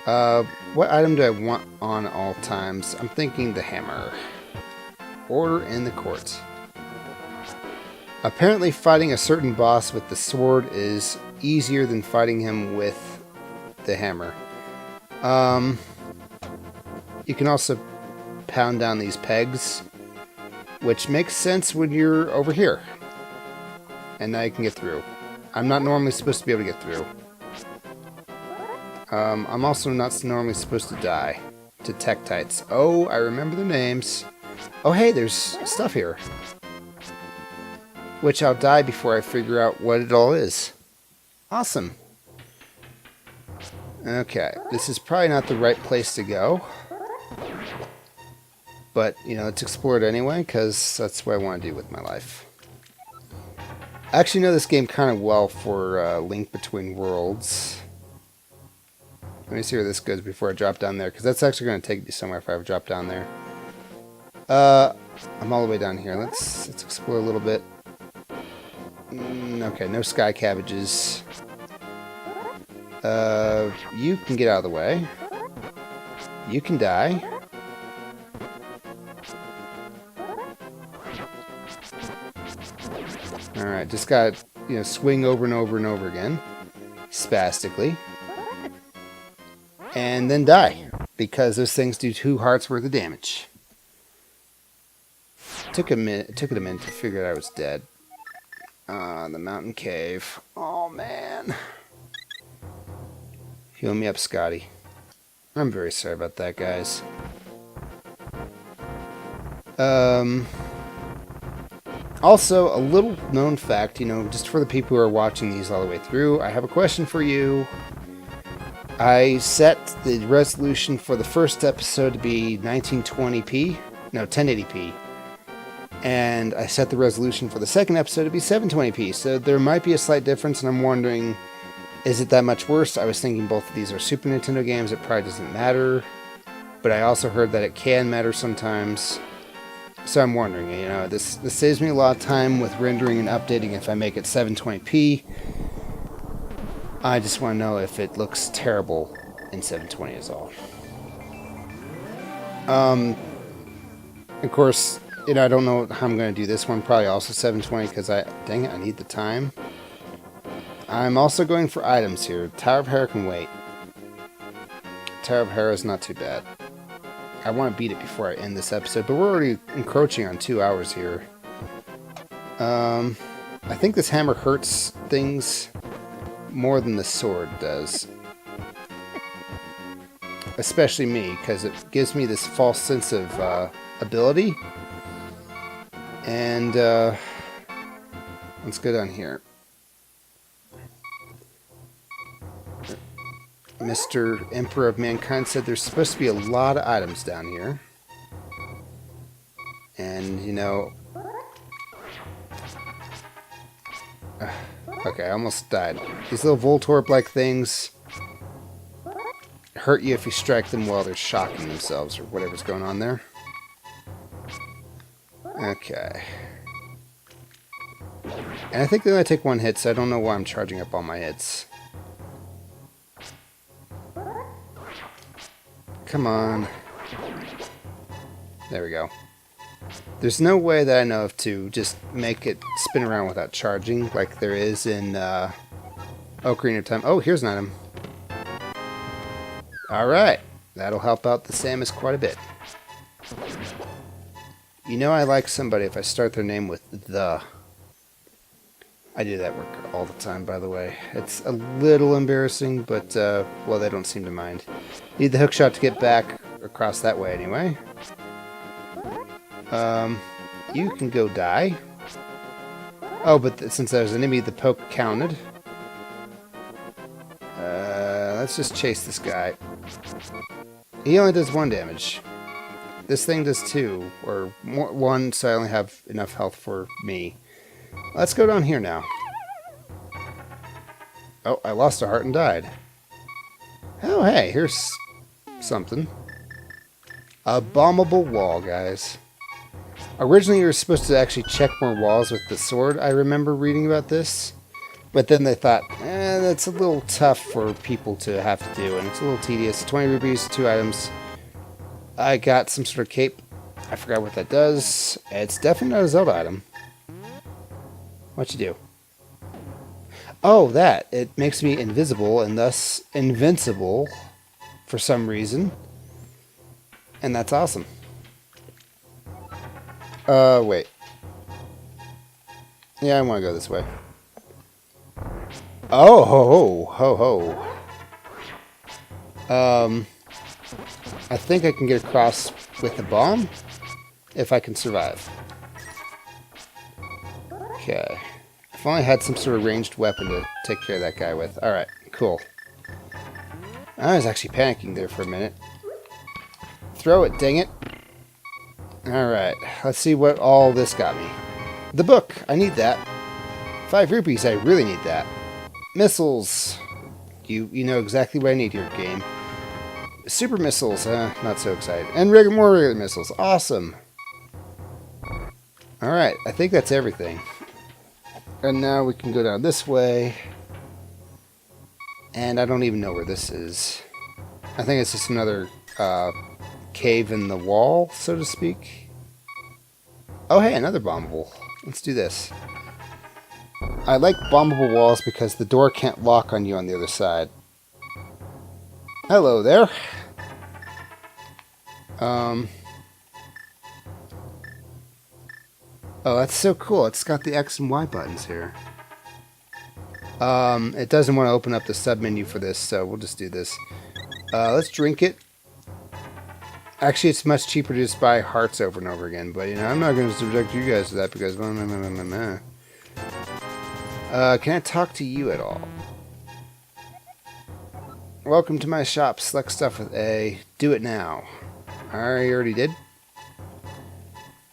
What item do I want on all times? I'm thinking the hammer. Order in the court. Apparently fighting a certain boss with the sword is easier than fighting him with the hammer. You can also pound down these pegs, which makes sense when you're over here. And now you can get through. I'm not normally supposed to be able to get through. I'm also not normally supposed to die to Tektites. Oh, I remember their names. Oh, hey, there's stuff here. Which I'll die before I figure out what it all is. Awesome. Okay, this is probably not the right place to go. But, you know, let's explore it anyway, because that's what I want to do with my life. I actually know this game kind of well for Link Between Worlds. Let me see where this goes before I drop down there, because that's actually going to take me somewhere if I ever drop down there. I'm all the way down here. Let's explore a little bit. Okay, no sky cabbages. You can get out of the way. You can die. Alright, just gotta, you know, swing over and over and over again. Spastically. And then die. Because those things do 2 hearts worth of damage. It took it a minute to figure out I was dead. The mountain cave. Oh, man. Heal me up, Scotty. I'm very sorry about that, guys. Also, a little known fact, you know, just for the people who are watching these all the way through, I have a question for you. I set the resolution for the first episode to be 1920p. No, 1080p. And I set the resolution for the second episode to be 720p. So there might be a slight difference, and I'm wondering, is it that much worse? I was thinking both of these are Super Nintendo games. It probably doesn't matter. But I also heard that it can matter sometimes. So I'm wondering, you know, this saves me a lot of time with rendering and updating if I make it 720p. I just want to know if it looks terrible in 720 is all. Of course, you know, I don't know how I'm going to do this one. Probably also 720 because dang it, I need the time. I'm also going for items here. Tower of Hera can wait. Tower of Hera is not too bad. I want to beat it before I end this episode, but we're already encroaching on 2 hours here. I think this hammer hurts things more than the sword does. Especially me, because it gives me this false sense of ability. And let's go down here. Mr. Emperor of Mankind said there's supposed to be a lot of items down here. And, you know... okay, I almost died. These little Voltorb-like things hurt you if you strike them while they're shocking themselves or whatever's going on there. Okay. And I think they only take 1 hit, so I don't know why I'm charging up all my hits. Come on. There we go. There's no way that I know of to just make it spin around without charging like there is in Ocarina of Time. Oh, here's an item. Alright. That'll help out the Samus quite a bit. You know I like somebody if I start their name with the. I do that work all the time, by the way. It's a little embarrassing, but, well, they don't seem to mind. Need the hookshot to get back across that way anyway. You can go die. Oh, but since there's an enemy, the poke counted. Let's just chase this guy. He only does 1 damage. This thing does 2, or 1, so I only have enough health for me. Let's go down here now. Oh, I lost a heart and died. Oh, hey, here's something. A bombable wall, guys. Originally, you were supposed to actually check more walls with the sword. I remember reading about this. But then they thought, that's a little tough for people to have to do, and it's a little tedious. 20 rupees, 2 items. I got some sort of cape. I forgot what that does. It's definitely not a Zelda item. What'd you do? Oh, that. It makes me invisible and thus invincible for some reason. And that's awesome. Wait. Yeah, I want to go this way. Oh, ho, ho, ho, ho. I think I can get across with the bomb if I can survive. Okay. If only I had some sort of ranged weapon to take care of that guy with. Alright, cool. I was actually panicking there for a minute. Throw it, dang it. Alright, let's see what all this got me. The book, I need that. 5 rupees, I really need that. Missiles. You know exactly what I need here, game. Super missiles, not so excited. And more regular missiles, awesome. Alright, I think that's everything. And now we can go down this way. And I don't even know where this is. I think it's just another cave in the wall, so to speak. Oh hey, another bombable. Let's do this. I like bombable walls because the door can't lock on you on the other side. Hello there. Oh, that's so cool. It's got the X and Y buttons here. It doesn't want to open up the sub-menu for this, so we'll just do this. Let's drink it. Actually, it's much cheaper to just buy hearts over and over again, but, you know, I'm not going to subject you guys to that because... can I talk to you at all? Welcome to my shop. Select stuff with A. Do it now. I already did.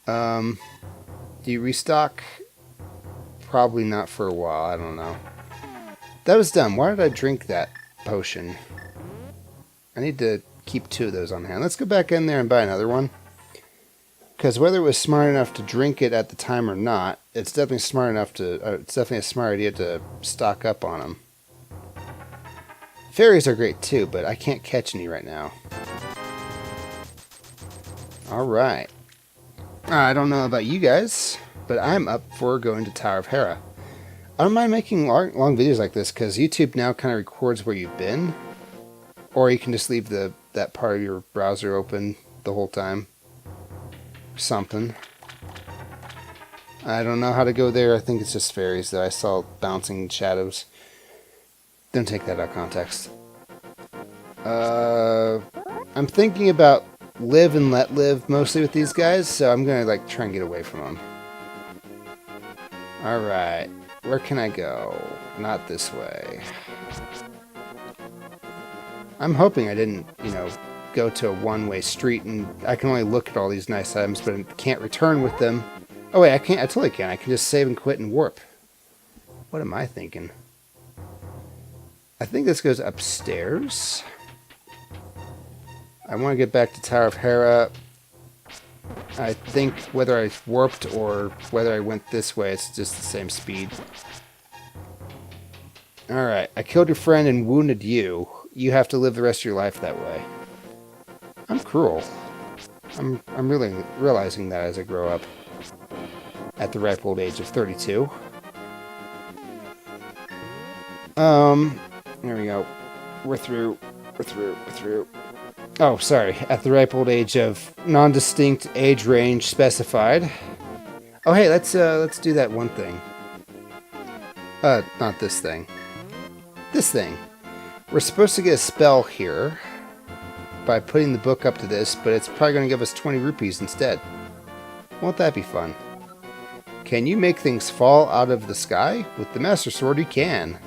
Do you restock? Probably not for a while. I don't know. That was dumb. Why did I drink that potion? I need to keep 2 of those on hand. Let's go back in there and buy another one. Because whether it was smart enough to drink it at the time or not, it's definitely smart enough to. It's definitely a smart idea to stock up on them. Fairies are great too, but I can't catch any right now. Alright. I don't know about you guys, but I'm up for going to Tower of Hera. I don't mind making long videos like this, because YouTube now kind of records where you've been. Or you can just leave that part of your browser open the whole time. Something. I don't know how to go there. I think it's just fairies that I saw bouncing shadows. Don't take that out of context. I'm thinking about live and let live mostly with these guys, so I'm gonna like try and get away from them. Alright, where can I go? Not this way. I'm hoping I didn't, you know, go to a one-way street and I can only look at all these nice items, but I can't return with them. Oh wait, I can't. I totally can. I can just save and quit and warp. What am I thinking? I think this goes upstairs. I want to get back to Tower of Hera. I think whether I warped or whether I went this way, it's just the same speed. Alright, I killed your friend and wounded you. You have to live the rest of your life that way. I'm cruel. I'm really realizing that as I grow up. At the ripe old age of 32. There we go. We're through. Oh, sorry. At the ripe old age of non-distinct age range specified. Oh, hey, let's do that one thing. Not this thing. This thing. We're supposed to get a spell here by putting the book up to this, but it's probably going to give us 20 rupees instead. Won't that be fun? Can you make things fall out of the sky? With the Master Sword, you can.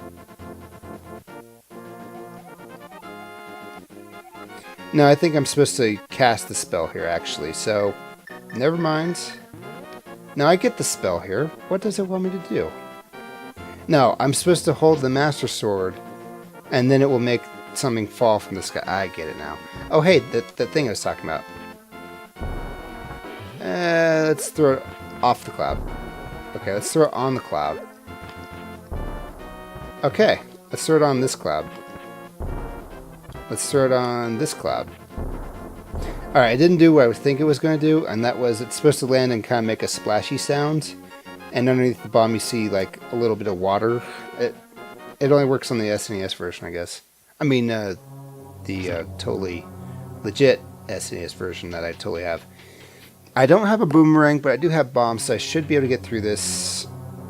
No, I think I'm supposed to cast the spell here, actually, so never mind. Now, I get the spell here. What does it want me to do? No, I'm supposed to hold the Master Sword, and then it will make something fall from the sky. I get it now. Oh, hey, the thing I was talking about. Let's throw it off the cloud. Okay, let's throw it on the cloud. Okay, Let's throw it on this cloud. Let's throw it on this cloud. Alright, I didn't do what I was thinking it was going to do, and that was it's supposed to land and kind of make a splashy sound. And underneath the bomb you see like a little bit of water. It only works on the SNES version, I guess. I mean, the totally legit SNES version that I totally have. I don't have a boomerang, but I do have bombs, so I should be able to get through this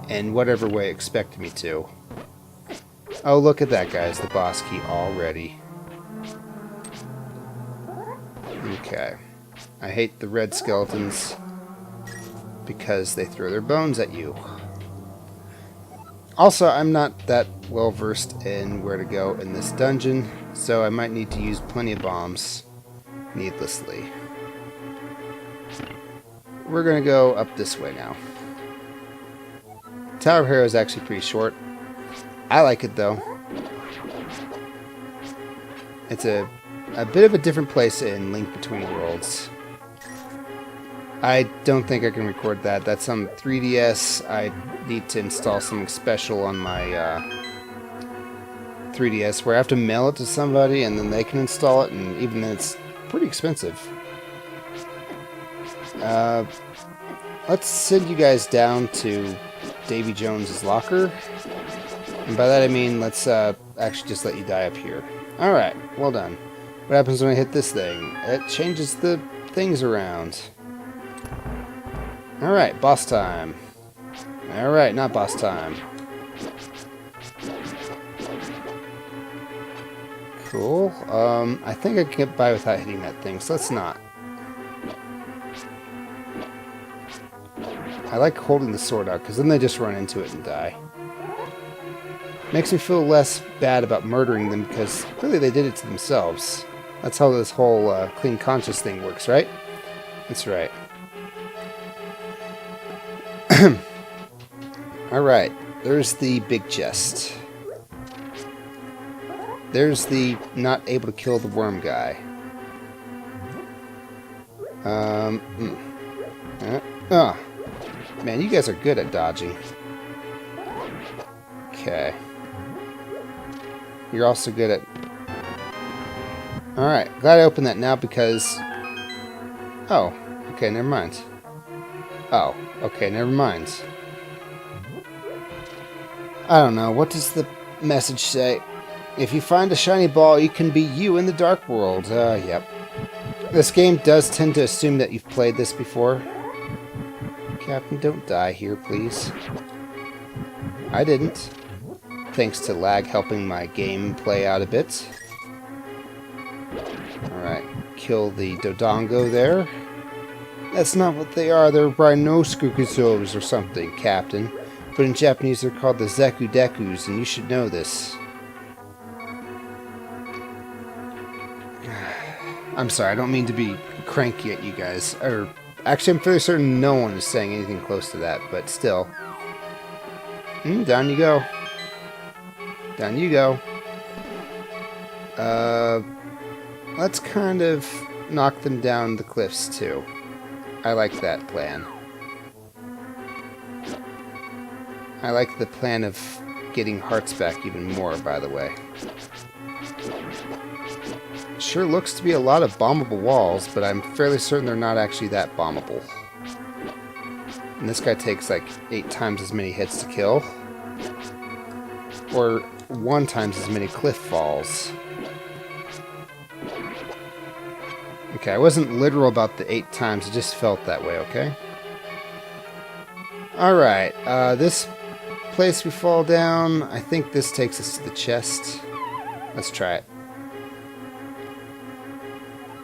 in whatever way it expected me to. Oh, look at that, guys. The boss key already. Okay. I hate the red skeletons because they throw their bones at you. Also, I'm not that well versed in where to go in this dungeon, so I might need to use plenty of bombs needlessly. We're going to go up this way now. Tower of Hera is actually pretty short. I like it though. It's a bit of a different place in Link Between Worlds. I don't think I can record that. That's on 3DS. I need to install something special on my 3DS where I have to mail it to somebody and then they can install it, and even then it's pretty expensive. Let's send you guys down to Davy Jones's locker. And by that I mean let's actually just let you die up here. Alright, well done. What happens when I hit this thing? It changes the things around. Alright, boss time. Alright, not boss time. Cool. I think I can get by without hitting that thing, so let's not. I like holding the sword out, because then they just run into it and die. Makes me feel less bad about murdering them, because clearly they did it to themselves. That's how this whole clean conscience thing works, right? That's right. Alright, there's the big chest. There's the not able to kill the worm guy. Man, you guys are good at dodging. Okay. You're also good at... Alright, glad I opened that now because... Oh, okay, never mind. Oh, okay, never mind. I don't know, what does the message say? If you find a shiny ball, you can be you in the dark world. Yep. This game does tend to assume that you've played this before. Captain, don't die here, please. I didn't. Thanks to lag helping my game play out a bit. Alright, kill the Dodongo there. That's not what they are, they're rhinoceros or something, Captain. But in Japanese they're called the Zeku Dekus, and you should know this. I'm sorry, I don't mean to be cranky at you guys. Or, actually, I'm fairly certain no one is saying anything close to that, but still. Down you go. Down you go. Let's kind of knock them down the cliffs, too. I like that plan. I like the plan of getting hearts back even more, by the way. Sure looks to be a lot of bombable walls, but I'm fairly certain they're not actually that bombable. And this guy takes like 8 times as many hits to kill. Or 1 times as many cliff falls. Okay, I wasn't literal about the 8 times, it just felt that way, okay? Alright, this place we fall down, I think this takes us to the chest. Let's try it.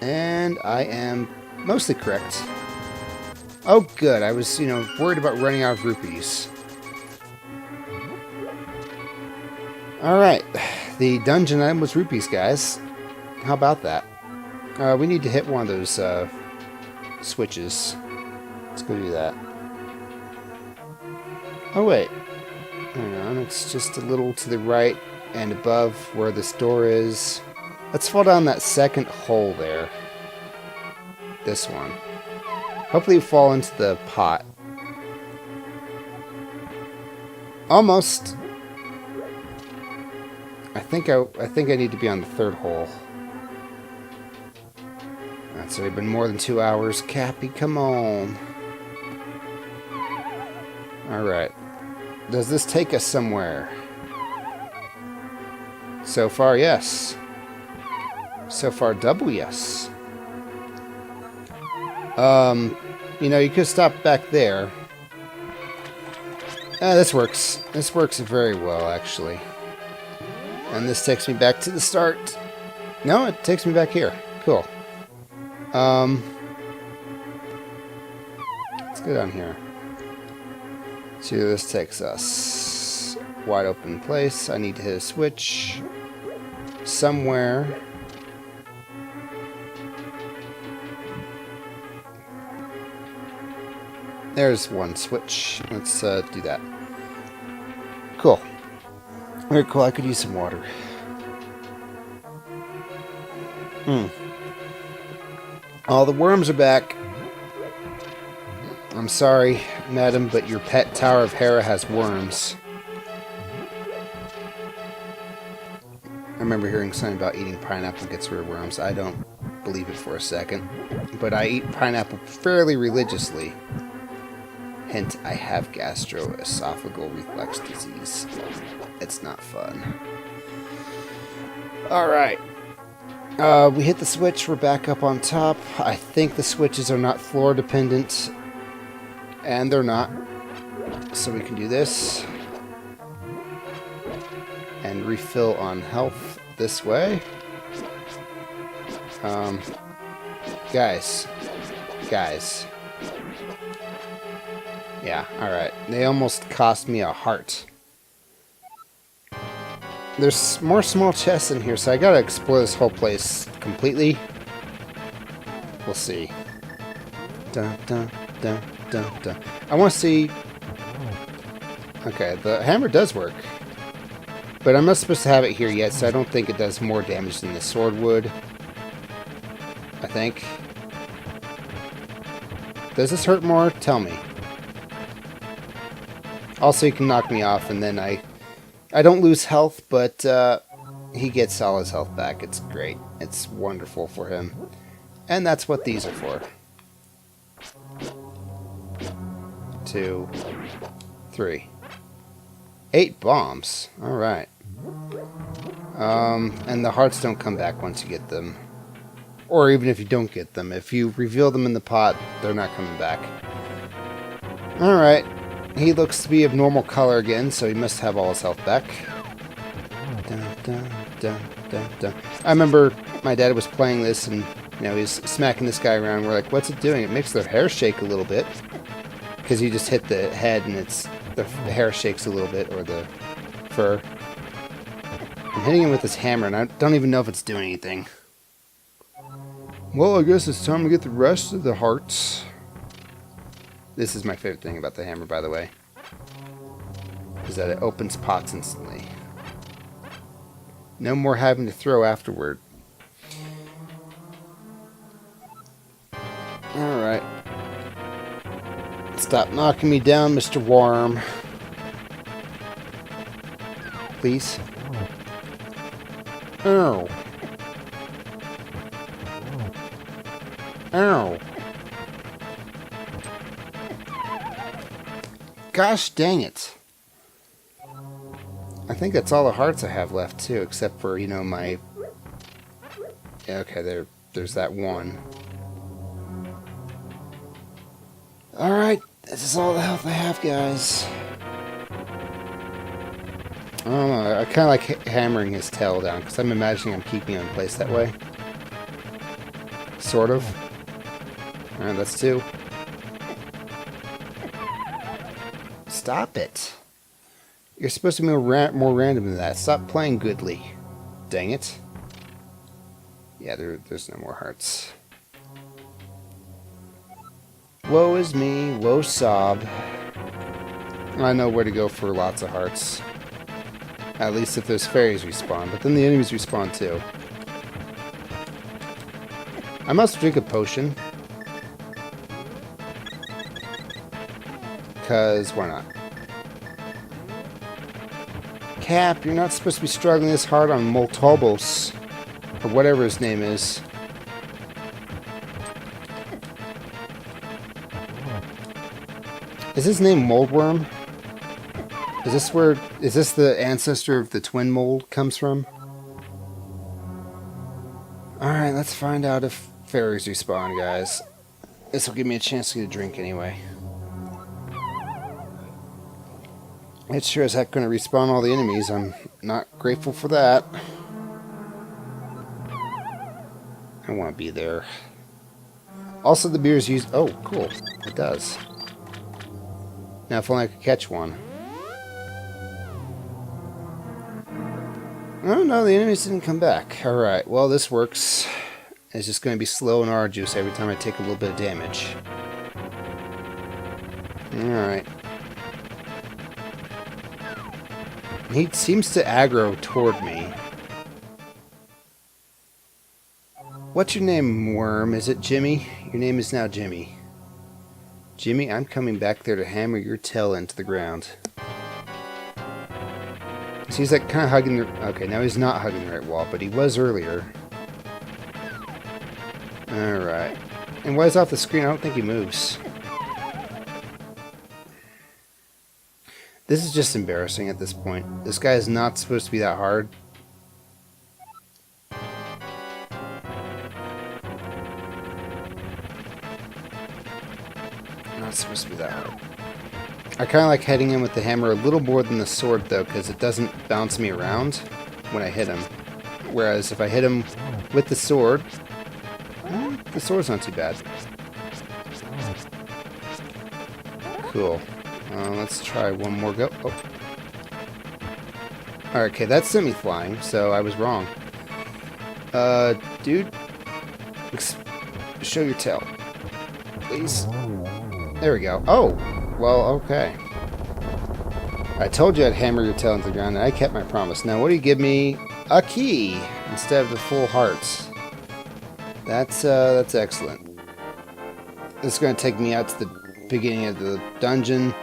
And I am mostly correct. Oh good, I was, worried about running out of rupees. Alright, the dungeon item was rupees, guys. How about that? We need to hit one of those switches. Let's go do that. Oh wait, hang on, it's just a little to the right and above where this door is. Let's fall down that second hole there. This one. Hopefully you fall into the pot. Almost. I think I need to be on the third hole. That's already been more than 2 hours. Cappy, come on. Alright. Does this take us somewhere? So far, yes. So far, double yes. You know, you could stop back there. This works. This works very well, actually. And this takes me back to the start. No, it takes me back here. Cool. Let's go down here. See where this takes us. Wide open place. I need to hit a switch somewhere. There's one switch. Let's do that. Cool. Very cool. I could use some water. All the worms are back. I'm sorry, madam, but your pet Tower of Hera has worms. I remember hearing something about eating pineapple gets rid of worms. I don't believe it for a second. But I eat pineapple fairly religiously. Hint, I have gastroesophageal reflux disease. It's not fun. Alright. We hit the switch. We're back up on top. I think the switches are not floor dependent. And they're not. So we can do this. And refill on health this way. Guys. Yeah, alright. They almost cost me a heart. There's more small chests in here, so I gotta explore this whole place completely. We'll see. Dun, dun, dun, dun, dun. I want to see... Okay, the hammer does work. But I'm not supposed to have it here yet, so I don't think it does more damage than the sword would. I think. Does this hurt more? Tell me. Also, he can knock me off, and then I don't lose health, but he gets all his health back. It's great. It's wonderful for him. And that's what these are for. 2, 3. 8 bombs. Alright. And the hearts don't come back once you get them. Or even if you don't get them. If you reveal them in the pot, they're not coming back. Alright. He looks to be of normal color again, so he must have all his health back. Dun, dun, dun, dun, dun. I remember my dad was playing this, and you know, he's smacking this guy around. We're like, what's it doing? It makes their hair shake a little bit. Because you just hit the head, and the hair shakes a little bit, or the fur. I'm hitting him with this hammer, and I don't even know if it's doing anything. Well, I guess it's time to get the rest of the hearts. This is my favorite thing about the hammer, by the way. Is that it opens pots instantly. No more having to throw afterward. Alright. Stop knocking me down, Mr. Worm. Please. Ow. Ow. Gosh dang it. I think that's all the hearts I have left too, except for, you know, my... Yeah, okay, there's that one. Alright, this is all the health I have, guys. I don't know, I kind of like hammering his tail down, because I'm imagining I'm keeping him in place that way. Sort of. Alright, that's 2. Stop it. You're supposed to be more random than that. Stop playing goodly. Dang it. Yeah, there's no more hearts. Woe is me. Woe sob. I know where to go for lots of hearts. At least if those fairies respawn. But then the enemies respawn too. I must drink a potion. Because why not? Cap, you're not supposed to be struggling this hard on Moltobos. Or whatever his name is. Is his name Moldworm? Is this the ancestor of the twin mold comes from? Alright, let's find out if fairies respawn, guys. This will give me a chance to get a drink anyway. It's sure as heck going to respawn all the enemies. I'm not grateful for that. I want to be there. Also, the beer's used... Oh, cool. It does. Now, if only I could catch one. Oh, no, the enemies didn't come back. Alright, well, this works. It's just going to be slow and arduous every time I take a little bit of damage. Alright. He seems to aggro toward me. What's your name, worm? Is it Jimmy? Your name is now Jimmy. Jimmy, I'm coming back there to hammer your tail into the ground. So he's like kind of hugging the... Okay, now he's not hugging the right wall, but he was earlier. Alright. And why is off the screen? I don't think he moves. This is just embarrassing at this point. This guy is not supposed to be that hard. Not supposed to be that hard. I kind of like hitting him with the hammer a little more than the sword, though, because it doesn't bounce me around when I hit him. Whereas if I hit him with the sword, the sword's not too bad. Cool. Let's try one more go. Oh. Alright, okay, that sent me flying, so I was wrong. Dude, show your tail, please. There we go. Oh, well, okay. I told you I'd hammer your tail into the ground, and I kept my promise. Now, what do you give me? A key instead of the full hearts. That's excellent. This is going to take me out to the beginning of the dungeon.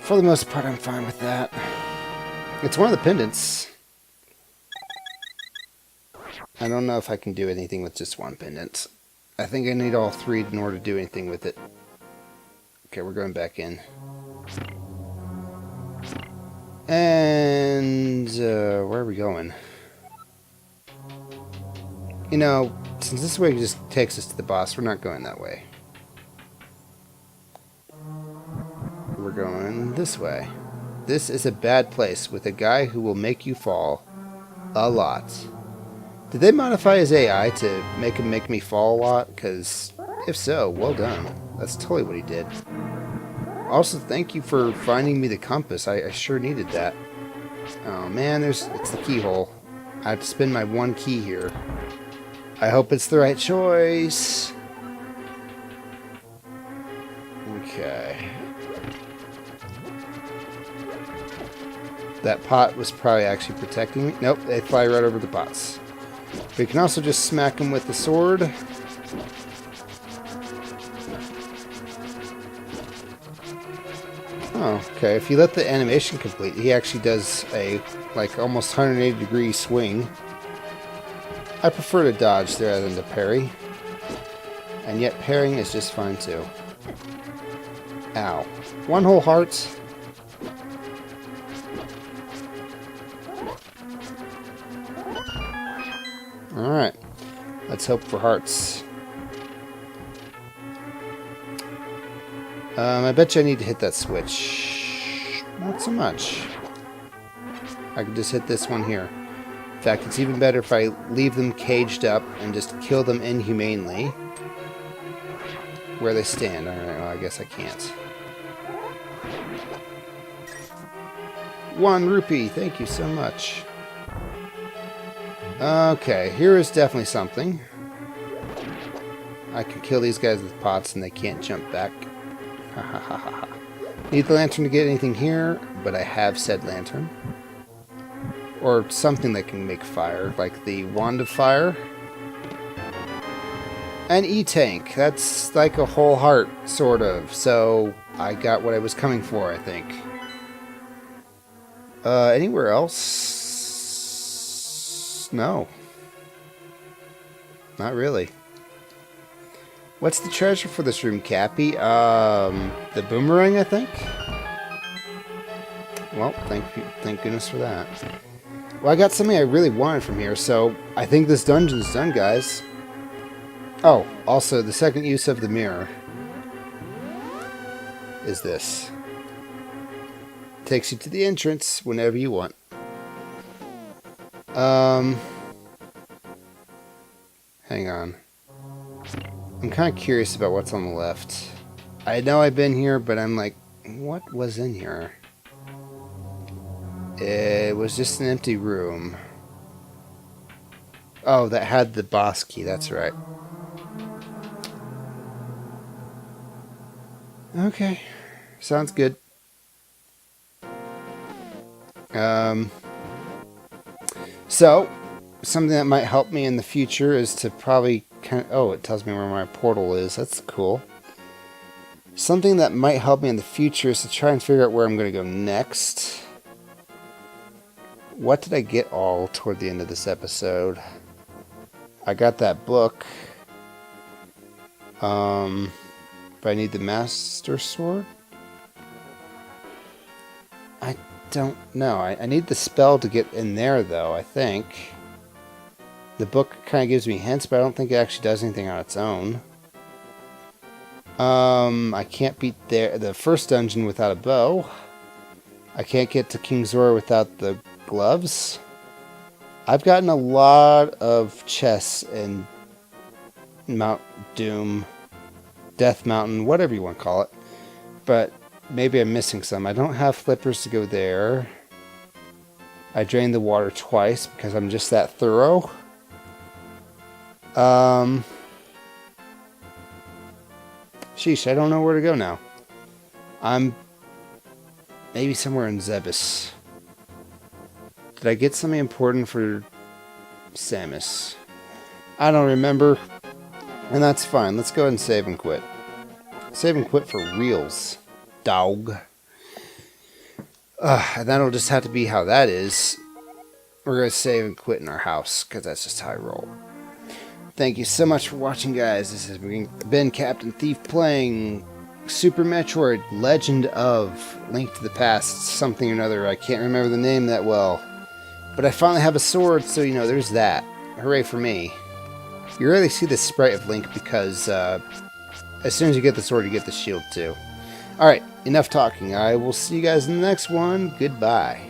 For the most part, I'm fine with that. It's one of the pendants. I don't know if I can do anything with just one pendant. I think I need all three in order to do anything with it. Okay, we're going back in. And, where are we going? You know, since this way just takes us to the boss, we're not going that way. We're going this way. This is a bad place with a guy who will make you fall a lot. Did they modify his AI to make him make me fall a lot? Because if so, well done. That's totally what he did. Also, thank you for finding me the compass. I sure needed that. Oh man, it's the keyhole. I have to spend my one key here. I hope it's the right choice. Okay. That pot was probably actually protecting me. Nope, they fly right over the pots. We can also just smack them with the sword. Oh, okay. If you let the animation complete, he actually does a, like, almost 180-degree swing. I prefer to dodge there than to parry. And yet parrying is just fine, too. Ow. One whole heart. Alright. Let's hope for hearts. I bet you I need to hit that switch. Not so much. I can just hit this one here. In fact, it's even better if I leave them caged up and just kill them inhumanely. Where they stand. Alright, well, I guess I can't. 1 rupee. Thank you so much. Okay, here is definitely something. I can kill these guys with pots and they can't jump back. Ha ha ha ha ha. Need the lantern to get anything here, but I have said lantern. Or something that can make fire, like the wand of fire. An E-tank. That's like a whole heart, sort of. So I got what I was coming for, I think. Anywhere else? No. Not really. What's the treasure for this room, Cappy? The boomerang, I think? Well, thank goodness for that. Well, I got something I really wanted from here, so I think this dungeon's done, guys. Oh, also, the second use of the mirror is this. Takes you to the entrance whenever you want. Hang on. I'm kind of curious about what's on the left. I know I've been here, but I'm like, what was in here? It was just an empty room. Oh, that had the boss key, that's right. Okay, sounds good. So, something that might help me in the future is to probably oh, it tells me where my portal is. That's cool. Something that might help me in the future is to try and figure out where I'm going to go next. What did I get all toward the end of this episode? I got that book. But I need the Master Sword? I don't know. I need the spell to get in there, though, I think. The book kind of gives me hints, but I don't think it actually does anything on its own. I can't beat the first dungeon without a bow. I can't get to King Zora without the gloves. I've gotten a lot of chests in Mount Doom, Death Mountain, whatever you want to call it. But maybe I'm missing some. I don't have flippers to go there. I drained the water twice because I'm just that thorough. Sheesh, I don't know where to go now. I'm maybe somewhere in Zebus. Did I get something important for Samus? I don't remember. And that's fine. Let's go ahead and save and quit. Save and quit for reals. Dog. And that'll just have to be how that is. We're going to save and quit in our house, because that's just how I roll. Thank you so much for watching, guys. This has been Captain Thief playing Super Metroid Legend of Link to the Past something or another. I can't remember the name that well. But I finally have a sword, so, you know, there's that. Hooray for me. You rarely see this sprite of Link because as soon as you get the sword, you get the shield too. Alright, enough talking. I will see you guys in the next one. Goodbye.